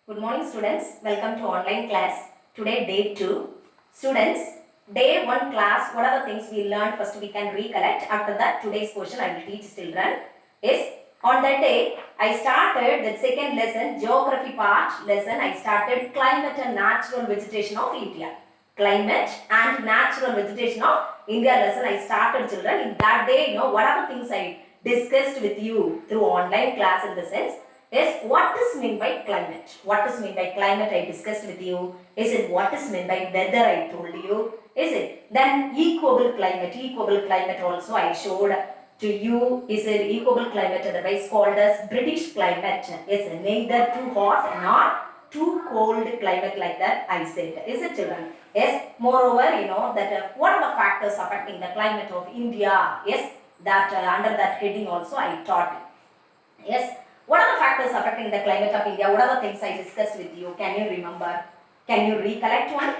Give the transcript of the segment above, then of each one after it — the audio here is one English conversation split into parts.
Good morning students, welcome to online class. Today day 2. Students, day 1 class, what are the things we learned? First we can recollect. After that today's portion I will teach children. Yes, on that day I started the second lesson, geography part lesson. I started climate and natural vegetation of India. Climate and natural vegetation of India lesson I started children. In that day, what are the things I discussed with you through online class in the sense. Yes, what is meant by climate? What is meant by climate I discussed with you. Is it what is meant by weather I told you. Is it? Then equable climate also I showed to you. Is it equable climate otherwise called as British climate. Is neither too hot nor too cold climate like that I said. Is it children? Yes, moreover that what are the factors affecting the climate of India. Yes, that under that heading also I taught. Yes. What are the factors affecting the climate of India? What are the things I discussed with you? Can you remember? Can you recollect one?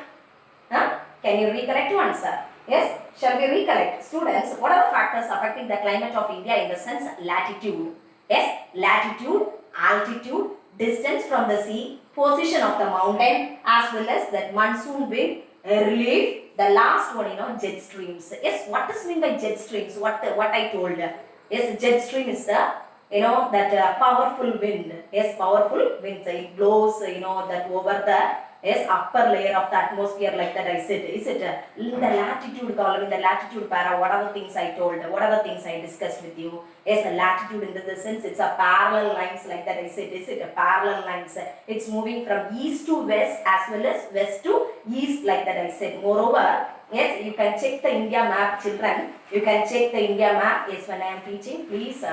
Huh? Can you recollect one, sir? Yes? Shall we recollect? Students, what are the factors affecting the climate of India in the sense latitude? Yes? Latitude, altitude, distance from the sea, position of the mountain, as well as that monsoon wind, relief. The last one, jet streams. Yes, what is meant by jet streams? What I told. Yes, jet stream is the that powerful wind. Yes, powerful wind. It blows that over the upper layer of the atmosphere like that I said. Is it in the latitude column, in the latitude para, what are the things I told, what are the things I discussed with you. Yes, the latitude in the sense it's a parallel lines like that I said. Is it a parallel lines? It's moving from east to west as well as west to east like that I said. Moreover, yes, you can check the India map, children. You can check the India map. Yes, when I am teaching, please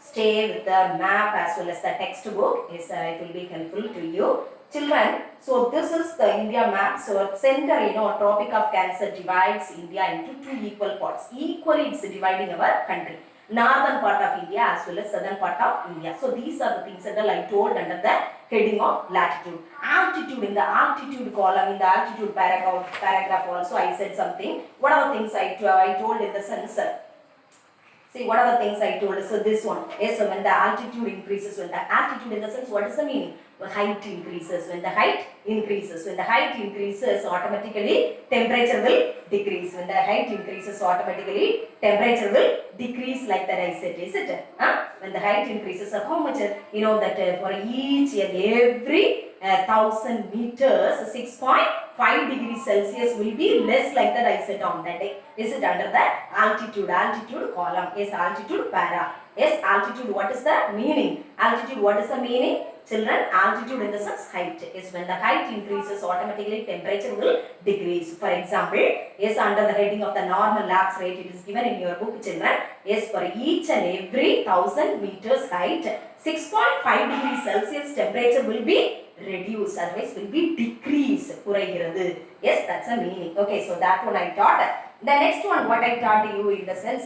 stay with the map as well as the textbook. Yes, it will be helpful to you. Children, so this is the India map. So at center, Tropic of Cancer divides India into two equal parts. Equally, it's dividing our country. Northern part of India as well as southern part of India. So these are the things that I told under the heading of latitude. Altitude, in the altitude column, in the altitude paragraph also I said something. What are the things I told in the sense? See, what are the things I told? So this one. Yes, so when the altitude increases, when the altitude in the sense, what is the meaning? The height increases. When the height increases, when the height increases, automatically temperature will decrease. When the height increases, automatically temperature will decrease like that I said. Is it? When the height increases, how much? That for each and every 1000 meters, 6.5 degrees Celsius will be less like that I said on that day. Is it under that altitude column? Yes, altitude para. Yes, altitude, what is the meaning? Altitude, what is the meaning? Children, altitude in the sense height. Is when the height increases, automatically temperature will decrease. For example, yes, under the heading of the normal lapse rate, it is given in your book, children. Yes, for each and every 1000 meters height, 6.5 degrees Celsius temperature will be reduced, otherwise will be decrease. Yes, that's a meaning. Okay, so that one I taught. The next one, what I taught you in the sense,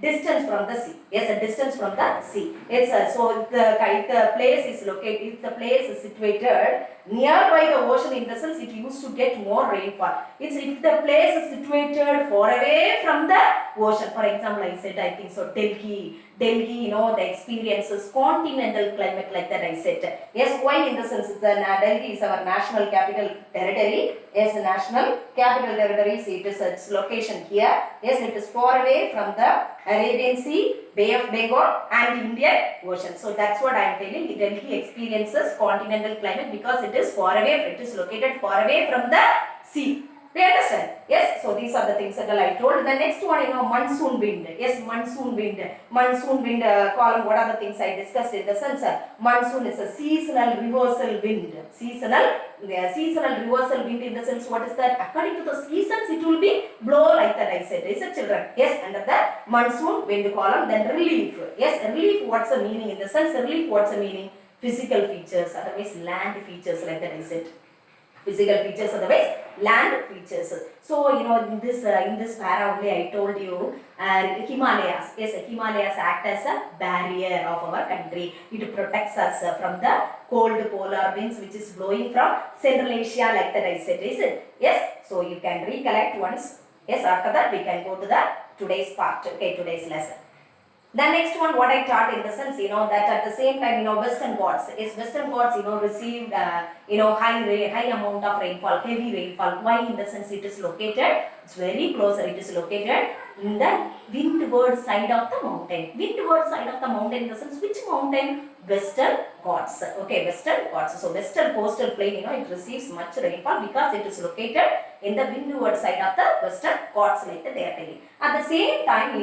distance from the sea. Yes, a distance from the sea. It's so if the place is located, if the place is situated nearby the ocean, in the sense it used to get more rainfall. It's if the place is situated far away from the ocean. For example, I said, I think so, Delhi, the experiences continental climate like that I said. Yes, why in the sense Delhi is our national capital territory. Yes, national capital territory. See, it is its location here. Yes, it is far away from the Arabian Sea, Bay of Bengal and Indian Ocean. So that's what I am telling. Delhi experiences continental climate because it is far away. It is located far away from the sea. We understand? Yes, so these are the things that I told. The next one, monsoon wind. Yes, monsoon wind. Monsoon wind column, what are the things I discussed in the sense? Monsoon is a seasonal reversal wind. Seasonal reversal wind in the sense, what is that? According to the seasons, it will be blow like that I said. Is it, children? Yes, under the monsoon wind column. Then relief. Yes, relief, what's the meaning in the sense? Relief, what's the meaning? Physical features, otherwise land features like that I said. Physical features, otherwise land features. So in this para only I told you Himalayas. Yes, Himalayas act as a barrier of our country. It protects us from the cold polar winds which is blowing from Central Asia like that I said. Is it? Yes. So you can recollect once. Yes, after that we can go to the today's part. Okay, today's lesson. The next one, what I taught in the sense, that at the same time, Western Ghats, Western Ghats, received, high amount of rainfall, heavy rainfall. Why? In the sense it is located, it's very closer, it is located in the windward side of the mountain. Windward side of the mountain, in the sense, which mountain? Western Ghats. Okay, Western Ghats. So Western coastal plain, it receives much rainfall because it is located in the windward side of the Western Ghats, like they are telling. At the same time,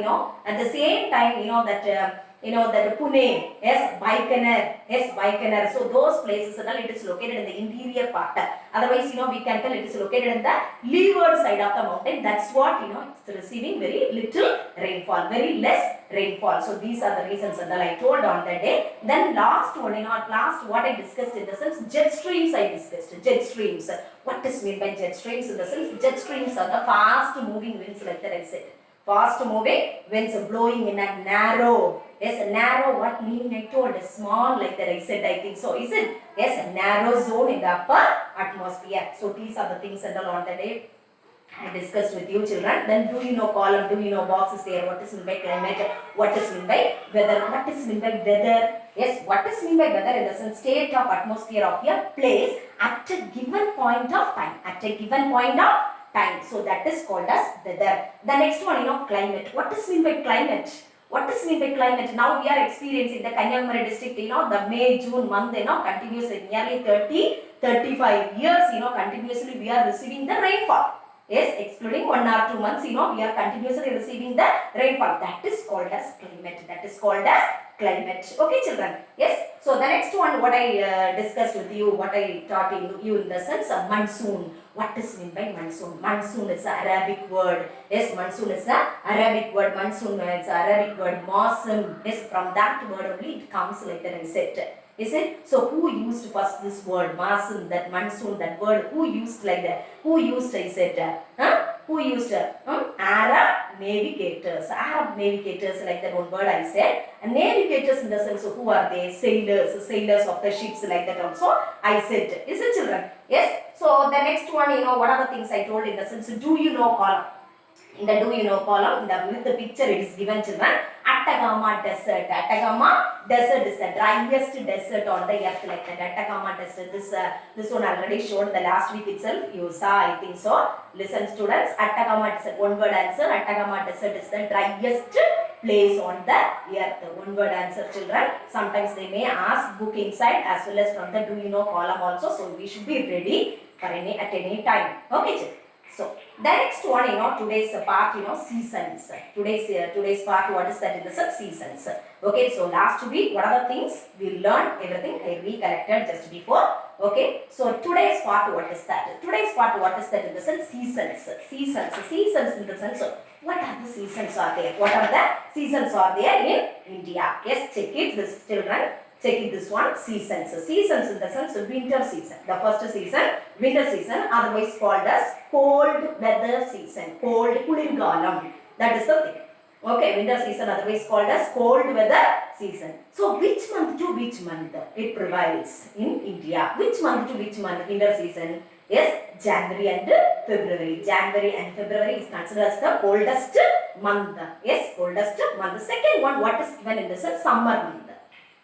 that Pune, yes, Bikaner. So those places, it is located in the interior part. Otherwise, we can tell it is located in the leeward side of the mountain. That's what, it's receiving very little rainfall, very less rainfall. So these are the reasons that I told on that day. Then last one, what I discussed in the sense, jet streams I discussed. Jet streams. What is meant by jet streams? In the sense, jet streams are the fast moving winds, like that I said. Fast moving winds blowing in a narrow. Yes, narrow, what meaning I told? Small, like that I said, I think so. Is it? Yes, a narrow zone in the upper atmosphere. So these are the things that on the day I discussed with you, children. Then do you know column, do you know boxes there? What is meant by climate? What is meant by weather? What is meant by weather? Yes, what is meant by weather? In the sense, state of atmosphere of a place at a given point of time. At a given point of time. So that is called as weather. The next one, climate. What is meant by climate? What is meant by climate? Now we are experiencing the Kanyakumari district, the May, June month, continuously nearly 35 years, continuously we are receiving the rainfall. Yes, excluding 1 or 2 months, we are continuously receiving the rainfall. That is called as climate. That is called as climate. Okay, children. Yes. So the next one, what I discussed with you, what I taught you in the sense of monsoon. What is meant by monsoon? Monsoon is an Arabic word. Yes, monsoon is an Arabic word. Monsoon is an Arabic word. Mawsim. Yes, from that word only it comes, like that I said. Is it? So who used first this word? Monsoon, that monsoon, that word. Who used like that? Who used, I said? Who used? Arab navigators. Arab navigators, like that one word I said. And navigators in the sense of who are they? Sailors. Sailors of the ships, like that also I said. Is it, children? Yes. So the next one, what are the things I told in the sense? Do you know column? In the do you know column, with the picture it is given, children. Atacama Desert. Atacama Desert is the driest desert on the earth, like that. Atacama Desert. This one already showed the last week itself. You saw, I think so. Listen, students. Atacama Desert. One word answer. Atacama Desert is the driest place on the earth. One word answer, children. Sometimes they may ask book inside as well as from the do you know column also. So we should be ready for at any time. Okay, children. So the next one, today's part, seasons. Today's part, what is that in the seasons? Okay, so last week, what are the things we learned? Everything I recollected just before. Okay, so today's part, what is that? Today's part, what is that in the sense? Seasons. Seasons in the sense of what are the seasons are there? What are the seasons are there in India? Yes, check it, this children. Check this one, seasons. Seasons in the sense of winter season. The first season, winter season, otherwise called as cold weather season. Cold Kulirgalam. That is the thing. Okay, winter season, otherwise called as cold weather season. So which month to which month it prevails in India? Which month to which month winter season? Yes, January and February. January and February is considered as the coldest month. Yes, coldest month. The second one, what is given in this summer month.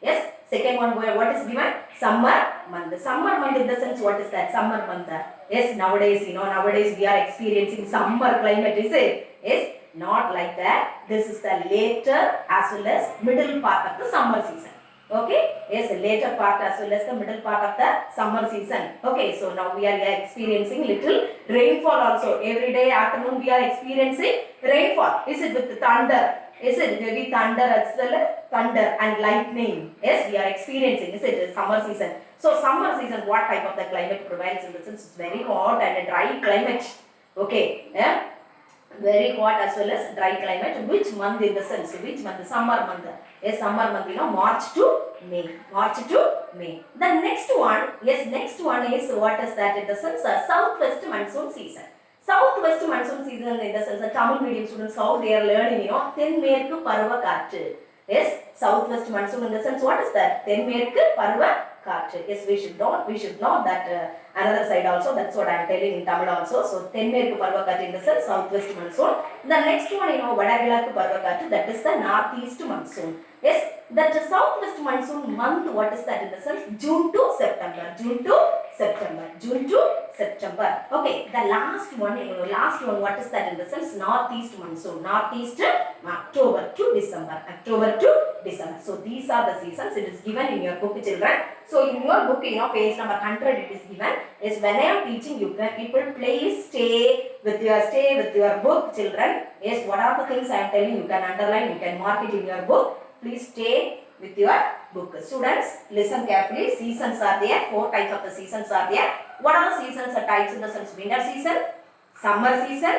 Yes, second one, what is given? Summer month. Summer month in the sense, what is that? Summer month. Yes, nowadays, nowadays we are experiencing summer climate, is it? Yes, not like that. This is the later as well as middle part of the summer season. Okay, yes, later part as well as the middle part of the summer season. Okay, so now we are experiencing little rainfall also. Every day afternoon we are experiencing rainfall. Is it with thunder? Is it heavy thunder as well? Thunder and lightning. Yes, we are experiencing. Is it summer season? So summer season, what type of the climate prevails in the sense? It's very hot and a dry climate. Okay, yeah, very hot as well as dry climate. Which month in the sense? Which month? Summer month. Yes, summer month. March to May. March to May. The next one, yes, next one is what is that in the sense? Southwest monsoon season. Southwest monsoon season in the sense, the Tamil medium students, how they are learning, Tenmerku Parva Kaatru. Yes, southwest monsoon in the sense, what is that? Tenmerku Parva Kaatru. part. Yes, we should know that another side also. That's what I am telling in Tamil also. So தென்மேற்கு பருவக்காற்று in the sense southwest monsoon. The next one வடகிழக்கு பருவக்காற்று, that is the northeast monsoon. Yes, that southwest monsoon month, what is that in the sense? June to September. June to September. June to September. Okay, the last one, what is that in the sense? Northeast monsoon. Northeast, October to December. October to December. So these are the seasons. It is given in your book, children. So in your book, page number 100, it is given. Is when I am teaching you, people please stay with your book, children. Yes, what are the things I am telling you? You can underline, you can mark it in your book. Please stay with your book. Students, listen carefully. Seasons are there. 4 types of the seasons are there. What are the seasons or types in the sense? Winter season, summer season,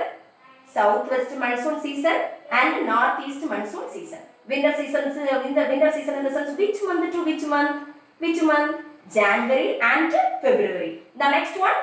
southwest monsoon season, and northeast monsoon season. Winter season in the sense, which month to which month? Which month? January and February. The next one,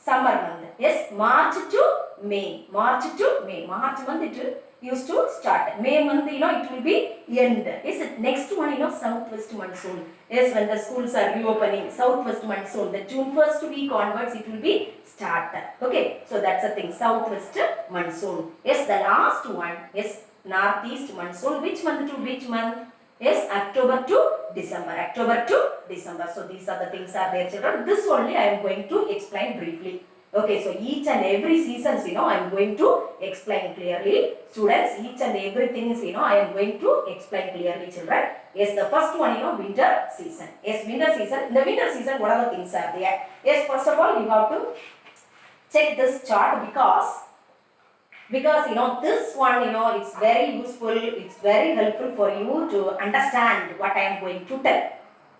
summer month. Yes, March to May. March to May. March month it used to start. May month, it will be end. Yes, next one, southwest monsoon. Yes, when the schools are reopening, southwest monsoon. The June 1st week onwards, it will be start. Okay, so that's the thing. Southwest monsoon. Yes, the last one. Yes, northeast monsoon. Which month to which month? Yes, October to December. October to December. So these are the things are there, children. This only I am going to explain briefly. Okay, so each and every seasons, I am going to explain clearly. Students, each and everything is, I am going to explain clearly, children. Yes, the first one, winter season. Yes, winter season. In the winter season, what are the things are there? Yes, first of all, you have to check this chart because this one, it's very useful. It's very helpful for you to understand what I am going to tell.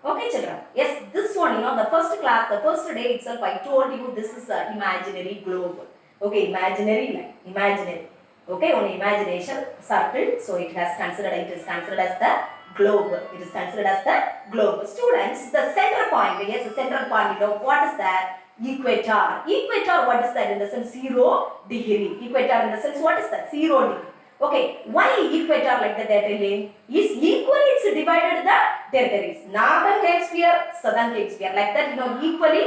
Okay, children. Yes, this one, the first class, the first day itself, I told you this is an imaginary globe. Okay, imaginary line, imaginary. Okay, on imagination circle, so it is considered as the globe. It is considered as the globe. Students, the center point, yes, the central point, what is that? Equator. Equator, what is that in the sense? 0 degree. Equator in the sense, what is that? 0 degree. Okay, why equator like that they are telling? Is equally it's divided the territories. Northern hemisphere, southern hemisphere, like that, equally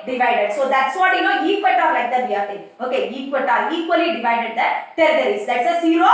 divided. So that's what, equator like that we are telling. Okay, equator equally divided the territories. That's a 0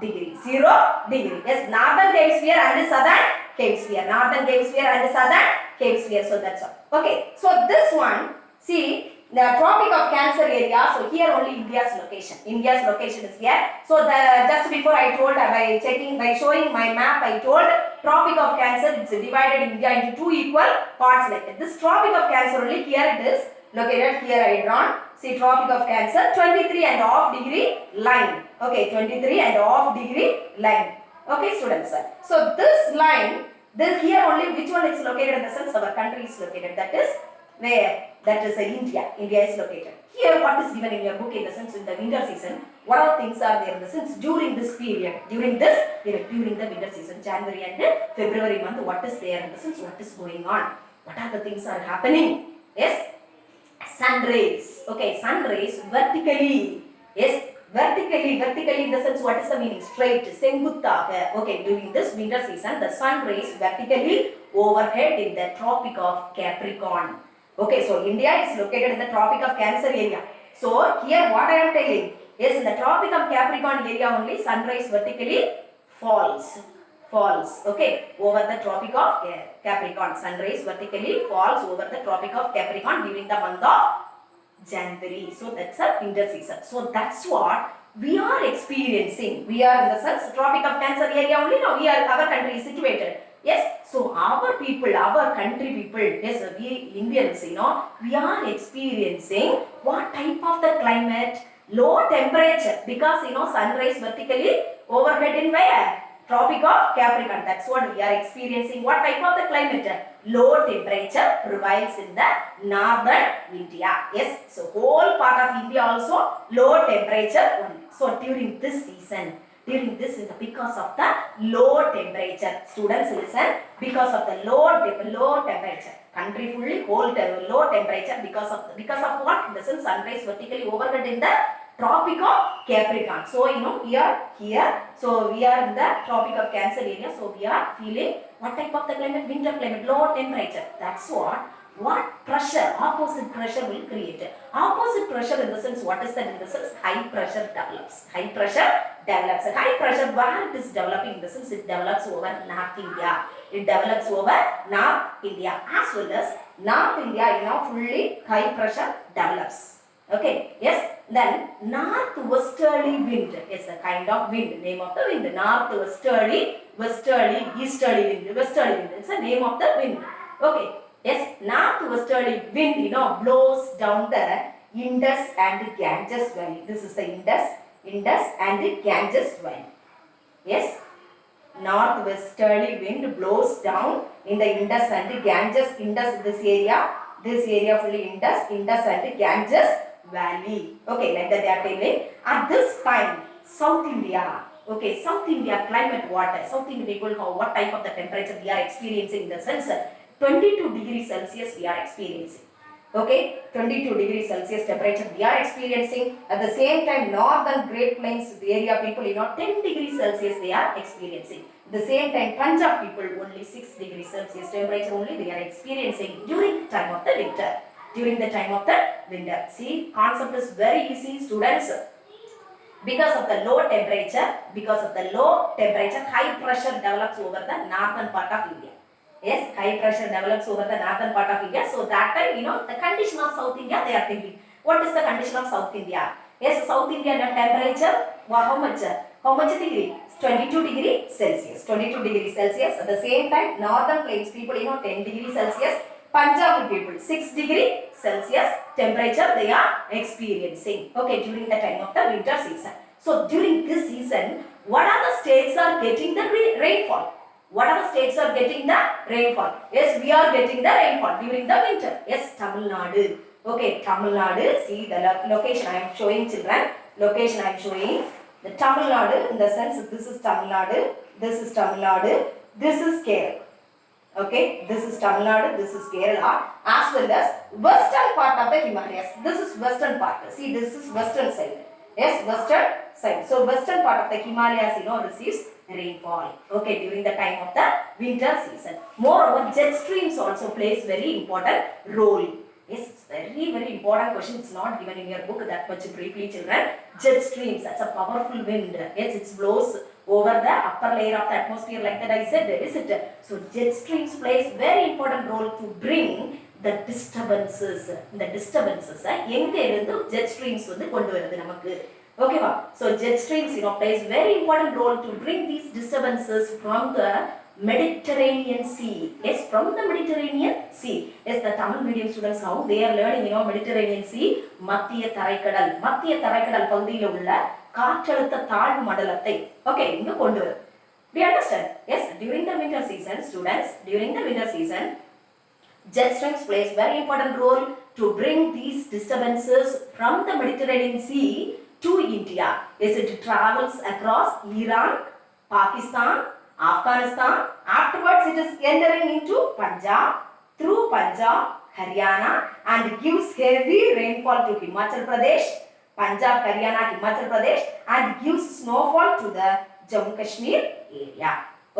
degree. 0 degree. Yes, northern hemisphere and southern hemisphere. Northern hemisphere and southern hemisphere. So that's all. Okay, so this one, see, the Tropic of Cancer area, so here only India's location. India's location is here. So just before I told, by showing my map, I told Tropic of Cancer, it's divided India into 2 equal parts like that. This Tropic of Cancer only, here it is located, here I drawn. See, Tropic of Cancer, 23.5 degree line. Okay, 23.5 degree line. Okay, students. So this line, here only, which one is located in the sense our country is located, that is where? That is India. India is located. Here what is given in your book in the sense in the winter season, what are things are there in the sense during this period, during the winter season, January and February month, what is there in the sense, what is going on, what are the things are happening? Yes, sun rays. Okay, sun rays vertically. Yes, vertically in the sense, what is the meaning? Straight, senguttaga. Okay, during this winter season, the sun rays vertically overhead in the Tropic of Capricorn. Okay, so India is located in the Tropic of Cancer area. So here what I am telling is in the Tropic of Capricorn area only sunrise vertically falls. Okay, over the Tropic of Capricorn. Sunrise vertically falls over the Tropic of Capricorn during the month of January. So that's a winter season. So that's what we are experiencing. We are in the sense Tropic of Cancer area only. No, our country is situated. Yes, so our people, our country people, yes, we Indians, we are experiencing what type of the climate? Low temperature, because sunrise vertically overhead in where? Tropic of Capricorn. That's what we are experiencing. What type of the climate? Low temperature prevails in the northern India. Yes, so whole part of India also low temperature only. So during this season, is because of the low temperature. Students listen, because of the low temperature, country fully low temperature because of what? The sunrise vertically overhead in the Tropic of Capricorn. So here, so we are in the Tropic of Cancer area. So we are feeling What type of the climate? Winter climate, low temperature. That's what pressure, opposite pressure will create. Opposite pressure in the sense, what is that in the sense? High pressure develops. High pressure develops. High pressure, where it is developing in the sense, it develops over North India. It develops over North India as well as North India, fully high pressure develops. Okay, yes. Then northwesterly wind is a kind of wind. Name of the wind. Northwesterly, westerly, easterly wind. Westerly wind. It's the name of the wind. Okay. Yes, northwesterly wind, blows down the Indus and Ganges Valley. This is the Indus and Ganges Valley. Yes, northwesterly wind blows down in the Indus and Ganges. Indus, this area fully Indus and Ganges Valley. Okay, like that they are telling. At this time, South India. Okay, South India climate water. South Indian people, what type of the temperature we are experiencing in the sense? 22 degrees Celsius we are experiencing. Okay, 22 degrees Celsius temperature we are experiencing. At the same time, northern Great Plains area people, 10 degrees Celsius they are experiencing. At the same time, Punjab people only 6 degrees Celsius temperature only they are experiencing during the time of the winter. During the time of the winter. See, concept is very easy, students. Because of the low temperature, high pressure develops over the northern part of India. Yes, high pressure develops over the northern part of India. So that time, the condition of South India, they are thinking. What is the condition of South India? Yes, South India temperature, how much? How much degree? 22 degrees Celsius. 22 degrees Celsius. At the same time, northern plains people, 10 degrees Celsius. Punjab people, 6 degrees Celsius temperature they are experiencing. Okay, during the time of the winter season. So during this season, what are the states are getting the rainfall? What are the states are getting the rainfall? Yes, we are getting the rainfall during the winter. Yes, Tamil Nadu. Okay, Tamil Nadu. See the location I am showing, children. Location I am showing. The Tamil Nadu, in the sense, this is Tamil Nadu. This is Tamil Nadu. This is Kerala. Okay, this is Tamil Nadu. This is Kerala. As well as western part of the Himalayas. This is western part. See, this is western side. Yes, western side. So western part of the Himalayas, receives rainfall. Okay, during the time of the winter season. Moreover, jet streams also plays very important role. Yes, it's very, very important question. It's not given in your book that much briefly, children. Jet streams, that's a powerful wind. Yes, it blows over the upper layer of the atmosphere like that I said, is it? So jet streams plays very important role to bring the disturbances. The disturbances, jet streams okay, so jet streams plays very important role to bring these disturbances from the Mediterranean Sea. Yes, from the Mediterranean Sea. Yes, the Tamil medium students now they are learning Mediterranean Sea, Mathiya Tharaikadal. Mathiya Tharaikadal பகுதியில் உள்ள காற்றழுத்த தாழ்வு மண்டலத்தை okay இங்க கொண்டு வரும். Do you understand? Yes, during the winter season, students, during the winter season, jet streams plays very important role to bring these disturbances from the Mediterranean Sea to India. Yes, it travels across Iran, Pakistan, Afghanistan. Afterwards, it is entering into Punjab, through Punjab, Haryana, and gives heavy rainfall to Himachal Pradesh, Punjab, Haryana, Himachal Pradesh, and gives snowfall to the Jammu Kashmir area.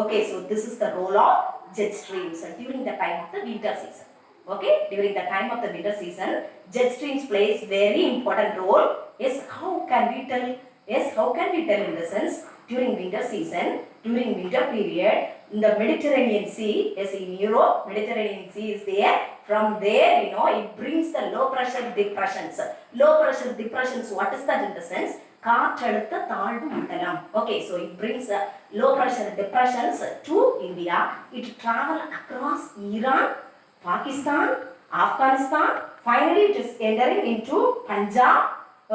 Okay, so this is the role of jet streams during the time of the winter season. Okay, during the time of the winter season, jet streams plays very important role. Yes, how can we tell? Yes, how can we tell in the sense during winter season, during winter period, in the Mediterranean Sea, yes, in Europe, Mediterranean Sea is there. From there, it brings the low pressure depressions. Low pressure depressions, what is that in the sense? காற்றழுத்த தாழ்வு மண்டலம். Okay, so it brings low pressure depressions to India. It travel across Iran, Pakistan, Afghanistan. Finally, it is entering into Punjab.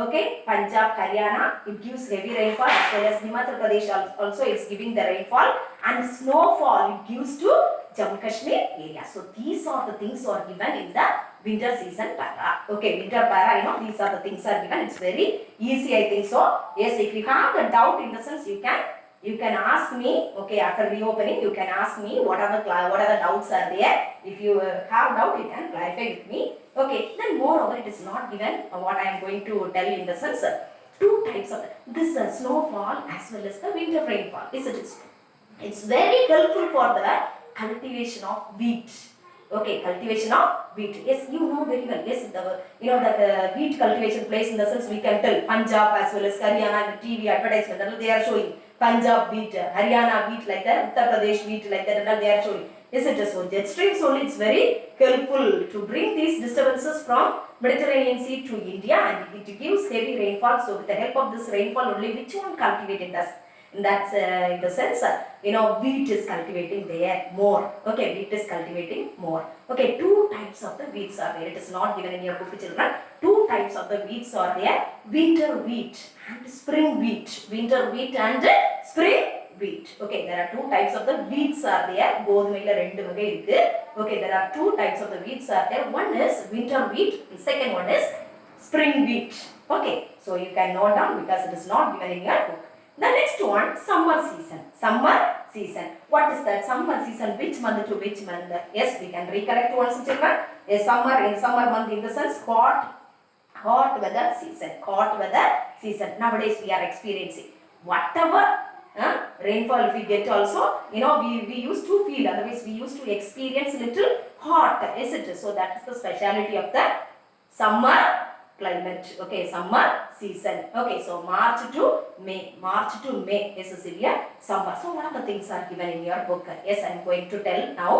Okay, Punjab, Haryana. It gives heavy rainfall as well as Himachal Pradesh also is giving the rainfall and snowfall. It gives to Jammu Kashmir area. So these are the things are given in the winter season para. Okay, winter para, these are the things are given. It's very easy, I think so. Yes, if you have a doubt in the sense, you can ask me. Okay, after reopening, you can ask me what are the doubts are there. If you have doubt, you can clarify with me. Okay, then moreover, it is not given what I am going to tell you in the sense. Two types of this snowfall as well as the winter rainfall. It's very helpful for the cultivation of wheat. Okay, cultivation of wheat. Yes, you know very well. Yes, that wheat cultivation place, in the sense we can tell Punjab as well as Haryana, the TV advertisement, they are showing Punjab wheat, Haryana wheat like that, Uttar Pradesh wheat like that, and they are showing. Is it so? Jet streams only, it's very helpful to bring these disturbances from Mediterranean Sea to India, and it gives heavy rainfall. So with the help of this rainfall only, which one cultivated thus? And that's in the sense, wheat is cultivating there more. Okay, wheat is cultivating more. Okay, two types of the wheats are there. It is not given in your book, children. Two types of the wheats are there: winter wheat and spring wheat. Winter wheat and spring wheat. Okay, there are two types of the wheats are there. கோதுமையில ரெண்டு வகை இருக்கு. Okay, there are two types of the wheats are there. One is winter wheat. The second one is spring wheat. Okay, so you can note down because it is not given in your book. The next one, summer season. Summer season. What is that? Summer season, which month to which month? Yes, we can recollect once, children. A summer, in summer month, in the sense hot weather season. Hot weather season. Nowadays we are experiencing whatever rainfall if we get also, we used to feel, otherwise we used to experience little hot, is it? So that is the speciality of the summer climate. Okay, summer season. Okay, so March to May is a severe summer. So what are the things are given in your book? Yes, I am going to tell now.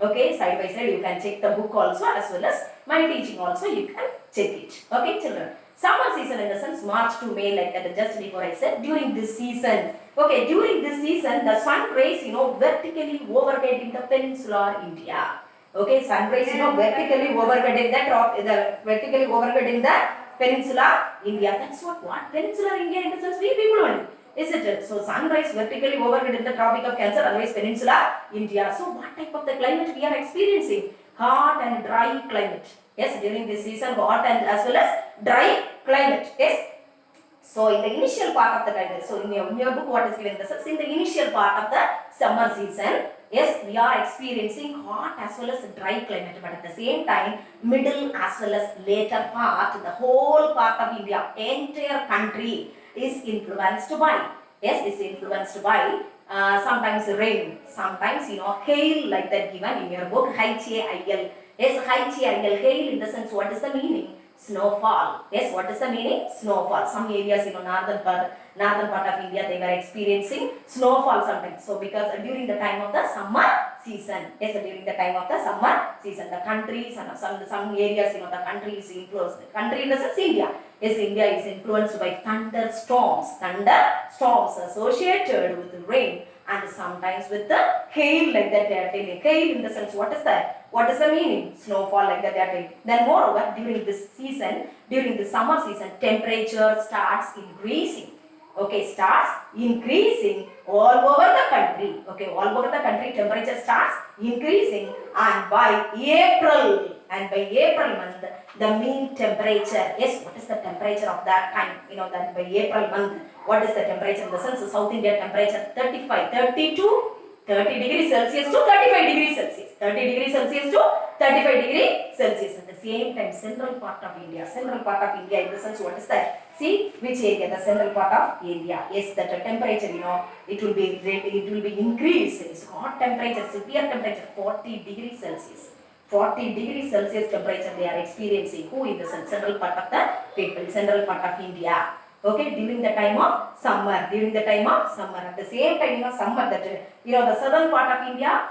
Okay, side by side you can check the book also, as well as my teaching also, you can check it. Okay, children, summer season in the sense March to May, like that, just before I said, during this season. Okay, during this season the sun rays vertically overhead in the peninsular India. Okay, sun rays vertically overhead in vertically overhead in the peninsular India. That's what peninsular India, in the sense we people only, is it? So sun rays vertically overhead in the Tropic of Cancer, otherwise peninsular India. So what type of the climate we are experiencing? Hot and dry climate. Yes, during this season hot and as well as dry climate. Yes. So in the initial part of the climate, so in your book what is given? This in the initial part of the summer season, yes, we are experiencing hot as well as dry climate, but at the same time, middle as well as later part, the whole part of India, entire country is influenced by, yes, is influenced by sometimes rain, sometimes hail, like that given in your book, H-A-I-L. Yes, H-A-I-L, hail in the sense, what is the meaning? Snowfall. Yes, what is the meaning? Snowfall. Some areas, northern part of India, they were experiencing snowfall sometimes. So because during the time of the summer season, yes, during the time of the summer season, the countries and some areas, the country is influenced. Country in the sense India. Yes, India is influenced by thunderstorms associated with rain, and sometimes with the hail, like that they are telling. Hail in the sense, what is that? What is the meaning? Snowfall, like that they are telling. Then moreover, during this season, during the summer season, temperature starts increasing. Okay, starts increasing all over the country. Okay, all over the country temperature starts increasing, and by April month, the mean temperature, yes, what is the temperature of that time? That by April month, what is the temperature? In the sense, South India temperature 30 degrees Celsius to 35 degrees Celsius. 30 degrees Celsius to 35 degrees Celsius. At the same time, central part of India, in the sense, what is that? See, which area? The central part of India. Yes, that temperature, it will be increased. It's hot temperature, severe temperature, 40 degrees Celsius. 40 degrees Celsius temperature they are experiencing. Who in the central part of the people, central part of India. Okay, during the time of summer. At the same time, summer, that the southern part of India,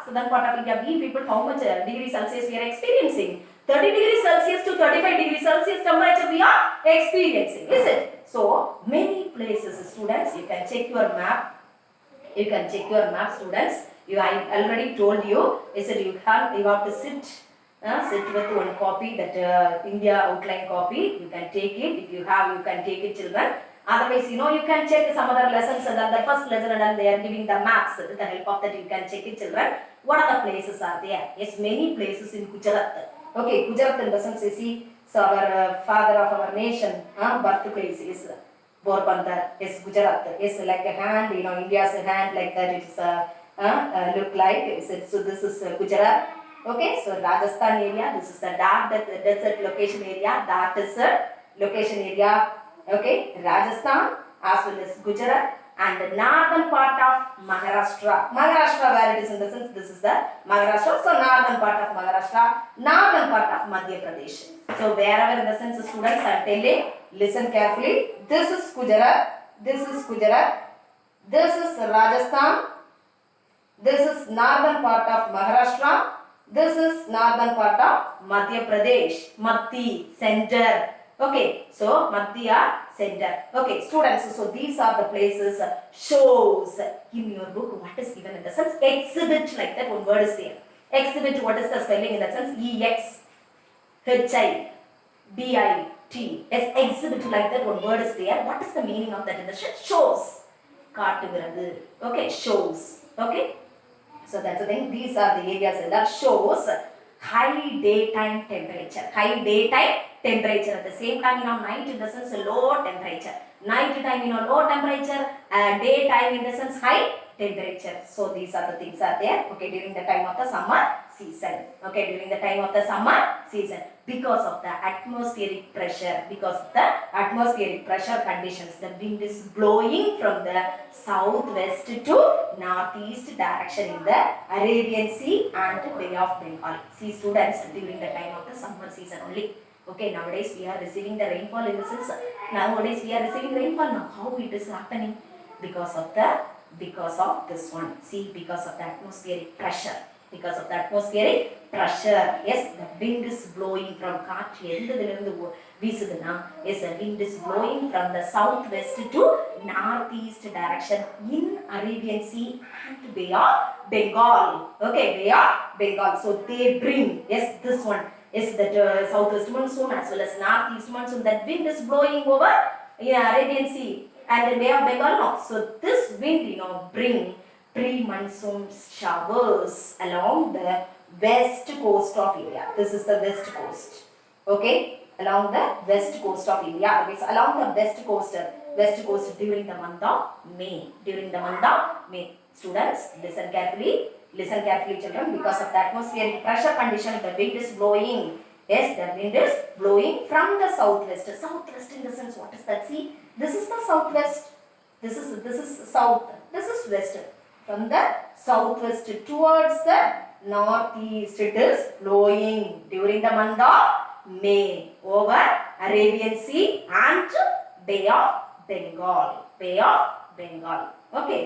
we people, how much degree Celsius we are experiencing? 30 degrees Celsius to 35 degrees Celsius temperature we are experiencing, is it? So many places, students, you can check your map. Students. I already told you, is it you have to sit with one copy, that India outline copy. You can take it. If you have, you can take it, children. Otherwise, you can check some other lessons, and then the first lesson, and then they are giving the maps. With the help of that, you can check it, children. What are the places are there? Yes, many places in Gujarat. Okay, Gujarat in the sense, you see, so our father of our nation, birthplace is Porbandar. Yes, Gujarat. Yes, like a hand, India's hand, like that. It is look like. So this is Gujarat. Okay, so Rajasthan area, this is the dark desert location area, Okay, Rajasthan as well as Gujarat. and the northern part of Maharashtra. Maharashtra, where it is in the sense, this is the Maharashtra. So northern part of Maharashtra, northern part of Madhya Pradesh. So wherever in the sense, students are telling, listen carefully. This is Gujarat. This is Gujarat. This is Rajasthan. This is northern part of Maharashtra. This is northern part of Madhya Pradesh. Madhya, center. Okay, so Madhya, center. Okay, students, so these are the places, shows. In your book, what is given in the sense? Exhibit, like that one word is there. Exhibit, what is the spelling in that sense? E-X-H-I-B-I-T. As exhibit, like that one word is there. What is the meaning of that in the shows? Kaatugirathu. Okay, shows. Okay. So that's the thing. These are the areas that shows high daytime temperature. High daytime temperature. At the same time, night in the sense low temperature. Night time low temperature. Daytime in the sense high temperature. So these are the things are there. Okay, during the time of the summer season. Okay, during the time of the summer season. Because of the atmospheric pressure. Because of the atmospheric pressure conditions. The wind is blowing from the southwest to northeast direction in the Arabian Sea and Bay of Bengal. See students, during the time of the summer season only. Okay, nowadays we are receiving the rainfall in the sense. Nowadays we are receiving rainfall. Now how it is happening? Because of this one. See, because of the atmospheric pressure. Because of the atmospheric pressure. Yes, the wind is blowing from காற்று எந்ததிலிருந்து வீசுதுன்னா, yes, the wind is blowing from the southwest to northeast direction in Arabian Sea and Bay of Bengal. Okay, Bay of Bengal. So they bring, yes, this one is the southwest monsoon as well as northeast monsoon. That wind is blowing over Arabian Sea and the Bay of Bengal. No. So this wind, bring pre-monsoon showers along the west coast of India. This is the west coast. Okay, along the west coast of India. Along the west coast during the month of May. During the month of May. Students, listen carefully. Listen carefully, children. Because of the atmospheric pressure condition, the wind is blowing. Yes, the wind is blowing from the southwest. Southwest in the sense, what is that? See, this is the southwest. This is south. This is west. From the southwest towards the northeast, it is blowing during the month of May over Arabian Sea and Bay of Bengal. Bay of Bengal. Okay.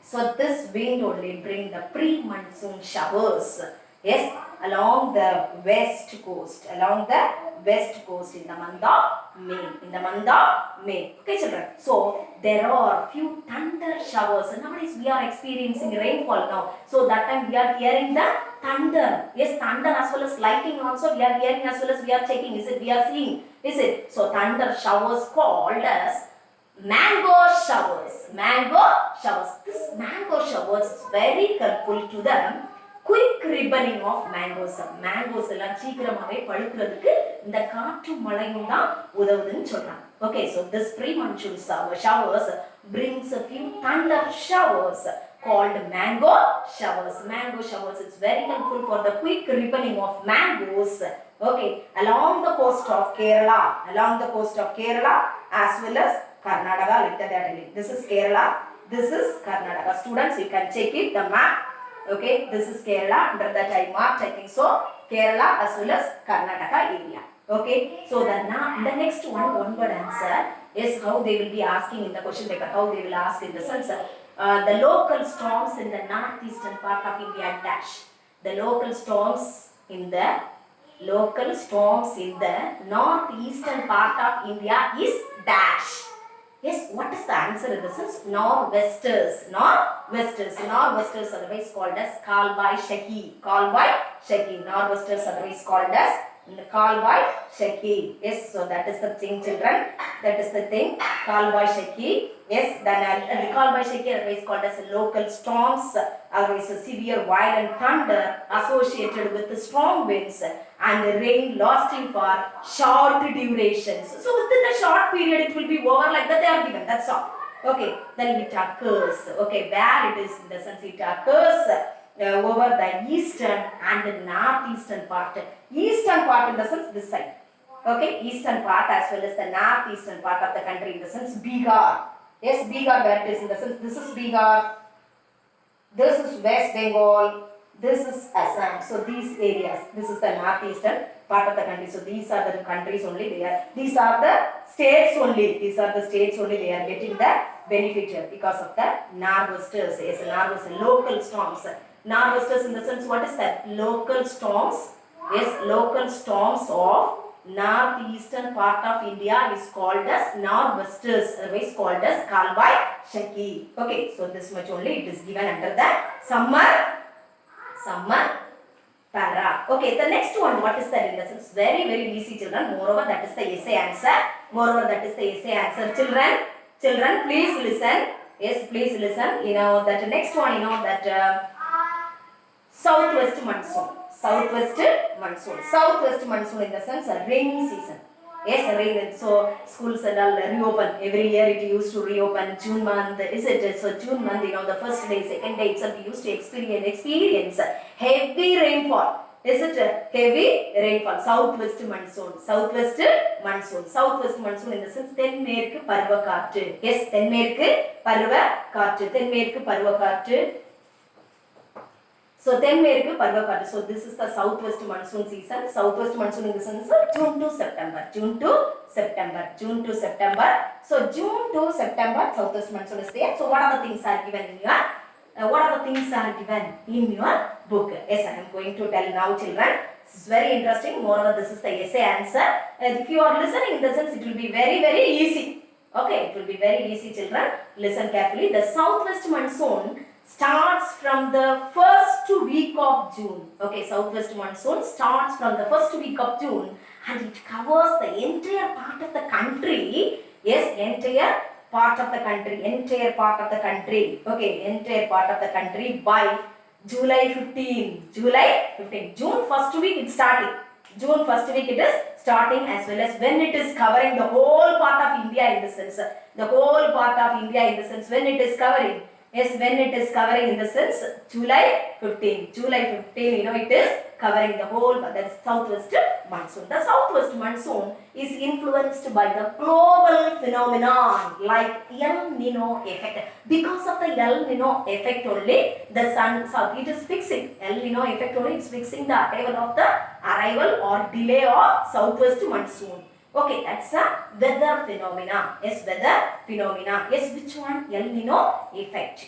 So this wind only bring the pre-monsoon showers. Yes, along the west coast. Along the west coast in the month of May. In the month of May. Okay, children. So there are few thunder showers. Nowadays we are experiencing rainfall now. So that time we are hearing the thunder. Yes, thunder as well as lightning also we are hearing as well as we are checking. Is it? We are seeing. Is it? So thunder showers called as mango showers. Mango showers. This mango showers is very helpful to them. Quick ripening of mangoes. Mangoes எல்லாம் சீக்கிரமாவே பழுக்கிறதுக்கு இந்த காற்று மழையும் தான் உதவுதுன்னு சொல்றாங்க. Okay, so this pre-monsoon showers brings a few thunder showers called mango showers. Mango showers is very helpful for the quick ripening of mangoes. Okay, along the coast of Kerala. Along the coast of Kerala as well as Karnataka. This is Kerala. This is Karnataka. Students, you can check it, the map. Okay, this is Kerala. Under that I marked, I think so, Kerala as well as Karnataka area. Okay, so the next one word answer is how they will be asking in the question paper. How they will ask in the sense, the local storms in the northeastern part of India dash. The local storms in the northeastern part of India is dash. Yes, what is the answer in this is nor'westers. Nor'westers otherwise called as Kalbai Shaki. Nor'westers otherwise called as Kalbai Shaki. Yes, so that is the thing, children. That is the thing. Kalbai Shaki. Yes, then the Kalbai Shaki otherwise called as local storms. Otherwise severe violent thunder associated with the strong winds and the rain lasting for short durations. So within a short period it will be over like that they are given. That's all. Okay, then it occurs. Okay, where it is in the sense it occurs over the eastern and the northeastern part. Eastern part in the sense this side. Okay, eastern part as well as the northeastern part of the country in the sense Bihar. Yes, Bihar where it is in the sense this is Bihar, this is West Bengal, this is Assam. So these areas, this is the northeastern part of the country. So these are the countries only they are, these are the states only, these are the states only they are getting the benefit here because of the nor'westers. Yes, nor'westers, local storms. Nor'westers in the sense what is that? Local storms. Yes, local storms of northeastern part of India is called as nor'westers, otherwise called as Kalbai Shaki. Okay, so this much only it is given under the summer para. Okay, the next one, what is that in the sense? Very easy children. Moreover, that is the essay answer. Moreover, that is the essay answer. Children, please listen. Yes, please listen. You know that next one, you know that southwest monsoon. Southwest monsoon in the sense rainy season. Yes, rain. So schools and all reopen. Every year it used to reopen. June month, is it? So June month, you know, the first day, second day itself we used to experience heavy rainfall. Is it heavy rainfall? Southwest monsoon in the sense தென்மேற்கு பருவக்காற்று. Yes, தென்மேற்கு பருவக்காற்று. So தென்மேற்கு பருவக்காற்று. So this is the southwest monsoon season. Southwest monsoon in the sense June to September. So June to September southwest monsoon is there. So what are the things are given in your book? Yes, I am going to tell now, children. This is very interesting. Moreover, this is the essay answer. If you are listening in the sense, it will be very easy. Okay, it will be very easy, children. Listen carefully. The southwest monsoon starts from the first week of June. Okay, southwest monsoon starts from the first week of June and it covers the entire part of the country. Yes, entire part of the country. Okay, entire part of the country by July 15. June first week it starting. June first week it is starting, as well as when it is covering the whole part of India in the sense. When it is covering. Yes, when it is covering in the sense July 15, you know, it is covering the whole, that is southwest monsoon. The southwest monsoon is influenced by the global phenomenon like El Nino effect. Because of the El Nino effect only, the sun south, it is fixing. El Nino effect only is fixing the arrival or delay of southwest monsoon. Okay, that's a weather phenomena. Yes, weather phenomena. Yes, which one? El Nino effect.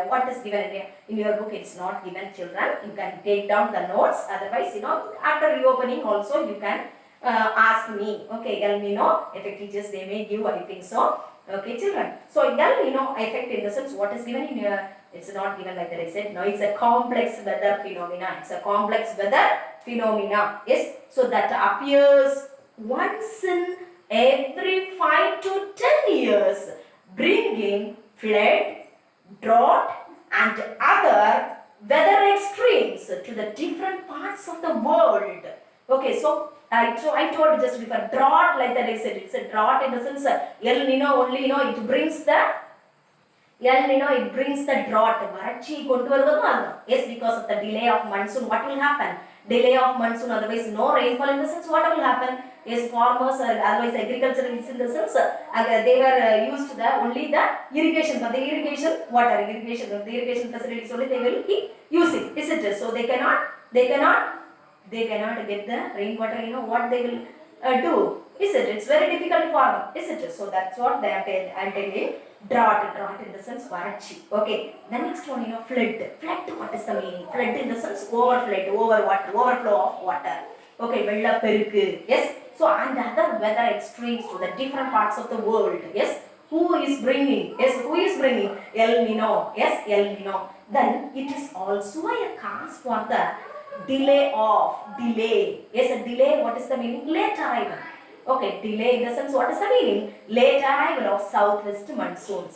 What is given in your book? It's not given, children. You can take down the notes. Otherwise, you know, after reopening also you can ask me. Okay, El Nino effect teachers, they may give, I think so. Okay, children. So El Nino effect in the sense, what is given in your, it's not given like that I said. No, it's a complex weather phenomena. Yes, so that appears once in every 5 to 10 years, bringing flood, drought and other weather extremes to the different parts of the world. Okay, so I told just before, drought like that I said, it's a drought in the sense El Nino only, you know, it brings the drought. Yes, because of the delay of monsoon, what will happen? Otherwise no rainfall in the sense, what will happen? Yes, farmers or otherwise agriculturalists in the sense, they were used the only the irrigation, but the irrigation facilities only they will keep using. Is it? So they cannot get the rainwater. You know what they will do? Is it? It's very difficult for them. Is it? So that's what they are telling. Drought in the sense varachi. Okay, the next one, you know, flood, what is the meaning? Flood in the sense overflow of water. Okay, vella perukku. Yes, so and other weather extremes to the different parts of the world. Yes, who is bringing? El Nino. Yes, El Nino. Then it is also a cause for the delay. Yes, a delay, what is the meaning? Late arrival. Okay, delay in the sense, what is the meaning? Late arrival of southwest monsoon.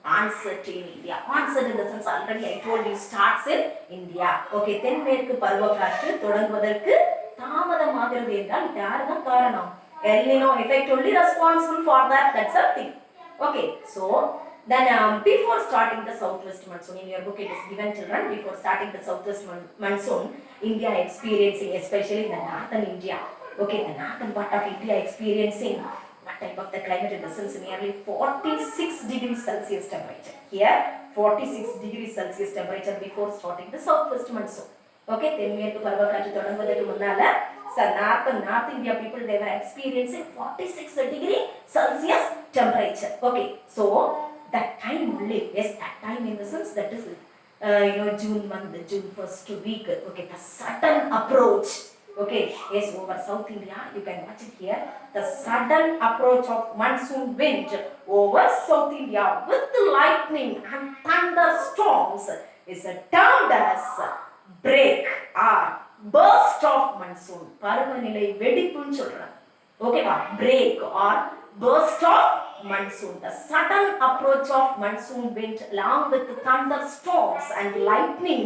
Onset in India. Onset in the sense, already I told you, starts in India. Okay, தென்மேற்கு பருவக்காற்று தொடங்குவதற்கு தாமதமாகிறது என்றால் யாருதான் காரணம்? El Nino effect only responsible for that. That's a thing. Okay, so then before starting the southwest monsoon, in your book it is given, children, before starting the southwest monsoon, India experiencing, especially the northern India. Okay, the northern part of India experiencing that type of the climate in the sense nearly 46 degrees Celsius temperature. Here 46 degrees Celsius temperature before starting the southwest monsoon. Okay, தென்மேற்கு பருவக்காற்று தொடங்குவதற்கு முன்னால North India people they were experiencing 46 degree Celsius temperature. Okay, so that time only, yes, that time in the sense that is June month, June first week. Okay, the sudden approach. Okay, yes, over South India, you can watch it here. The sudden approach of monsoon wind over South India with lightning and thunderstorms is termed as break or burst of monsoon. பருவநிலை வெடிப்புன்னு சொல்றாங்க. ஓகேவா? break or burst of monsoon. The sudden approach of monsoon wind along with the thunderstorms and lightning,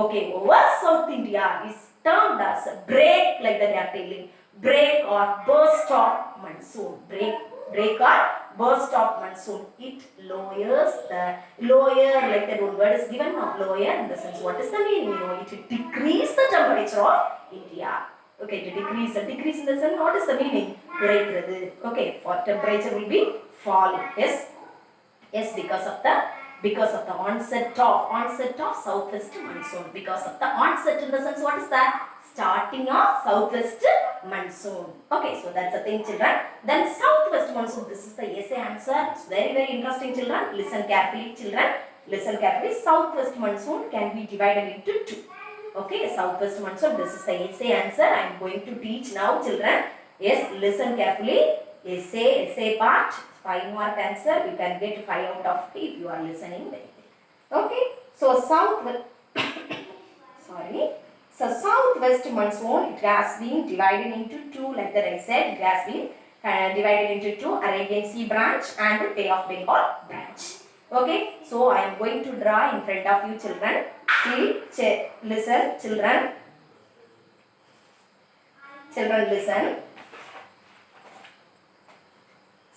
okay, over South India is termed as break, like that they are telling, break or burst of monsoon. Break or burst of monsoon. It lowers the like that one word is given now, lower in the sense what is the meaning? It will decrease the temperature of India. Okay, to decrease in the sense what is the meaning? Okay, for temperature will be falling. Yes, because of the onset of southwest monsoon. Because of the onset in the sense what is that? Starting of southwest monsoon. Okay, so that's the thing, children. Then southwest monsoon, this is the essay answer. It's very, very interesting, children. Listen carefully, children. Listen carefully. Southwest monsoon can be divided into two. Okay, southwest monsoon, this is the essay answer. I am going to teach now, children. Yes, listen carefully. Essay part, 5 mark answer. You can get 5 out of 5 if you are listening very well. Okay, so southwest monsoon, it has been divided into two, like that I said. It has been divided into two, Arabian Sea branch and Bay of Bengal branch. Okay, so I am going to draw in front of you, children. See, listen, children. Children, listen.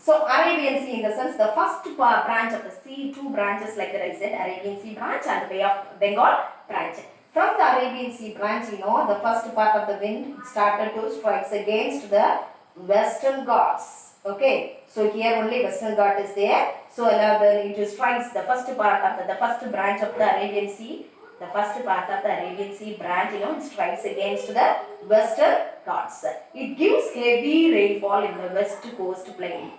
So Arabian Sea, in the sense the first branch of the sea, two branches like that I said, Arabian Sea branch and Bay of Bengal branch. From the Arabian Sea branch, the first part of the wind started to strike against the Western Ghats. Okay, so here only Western Ghat is there. So it strikes the first part of the first branch of the Arabian Sea. The first part of the Arabian Sea branch, it strikes against the Western Ghats. It gives heavy rainfall in the west coast plain.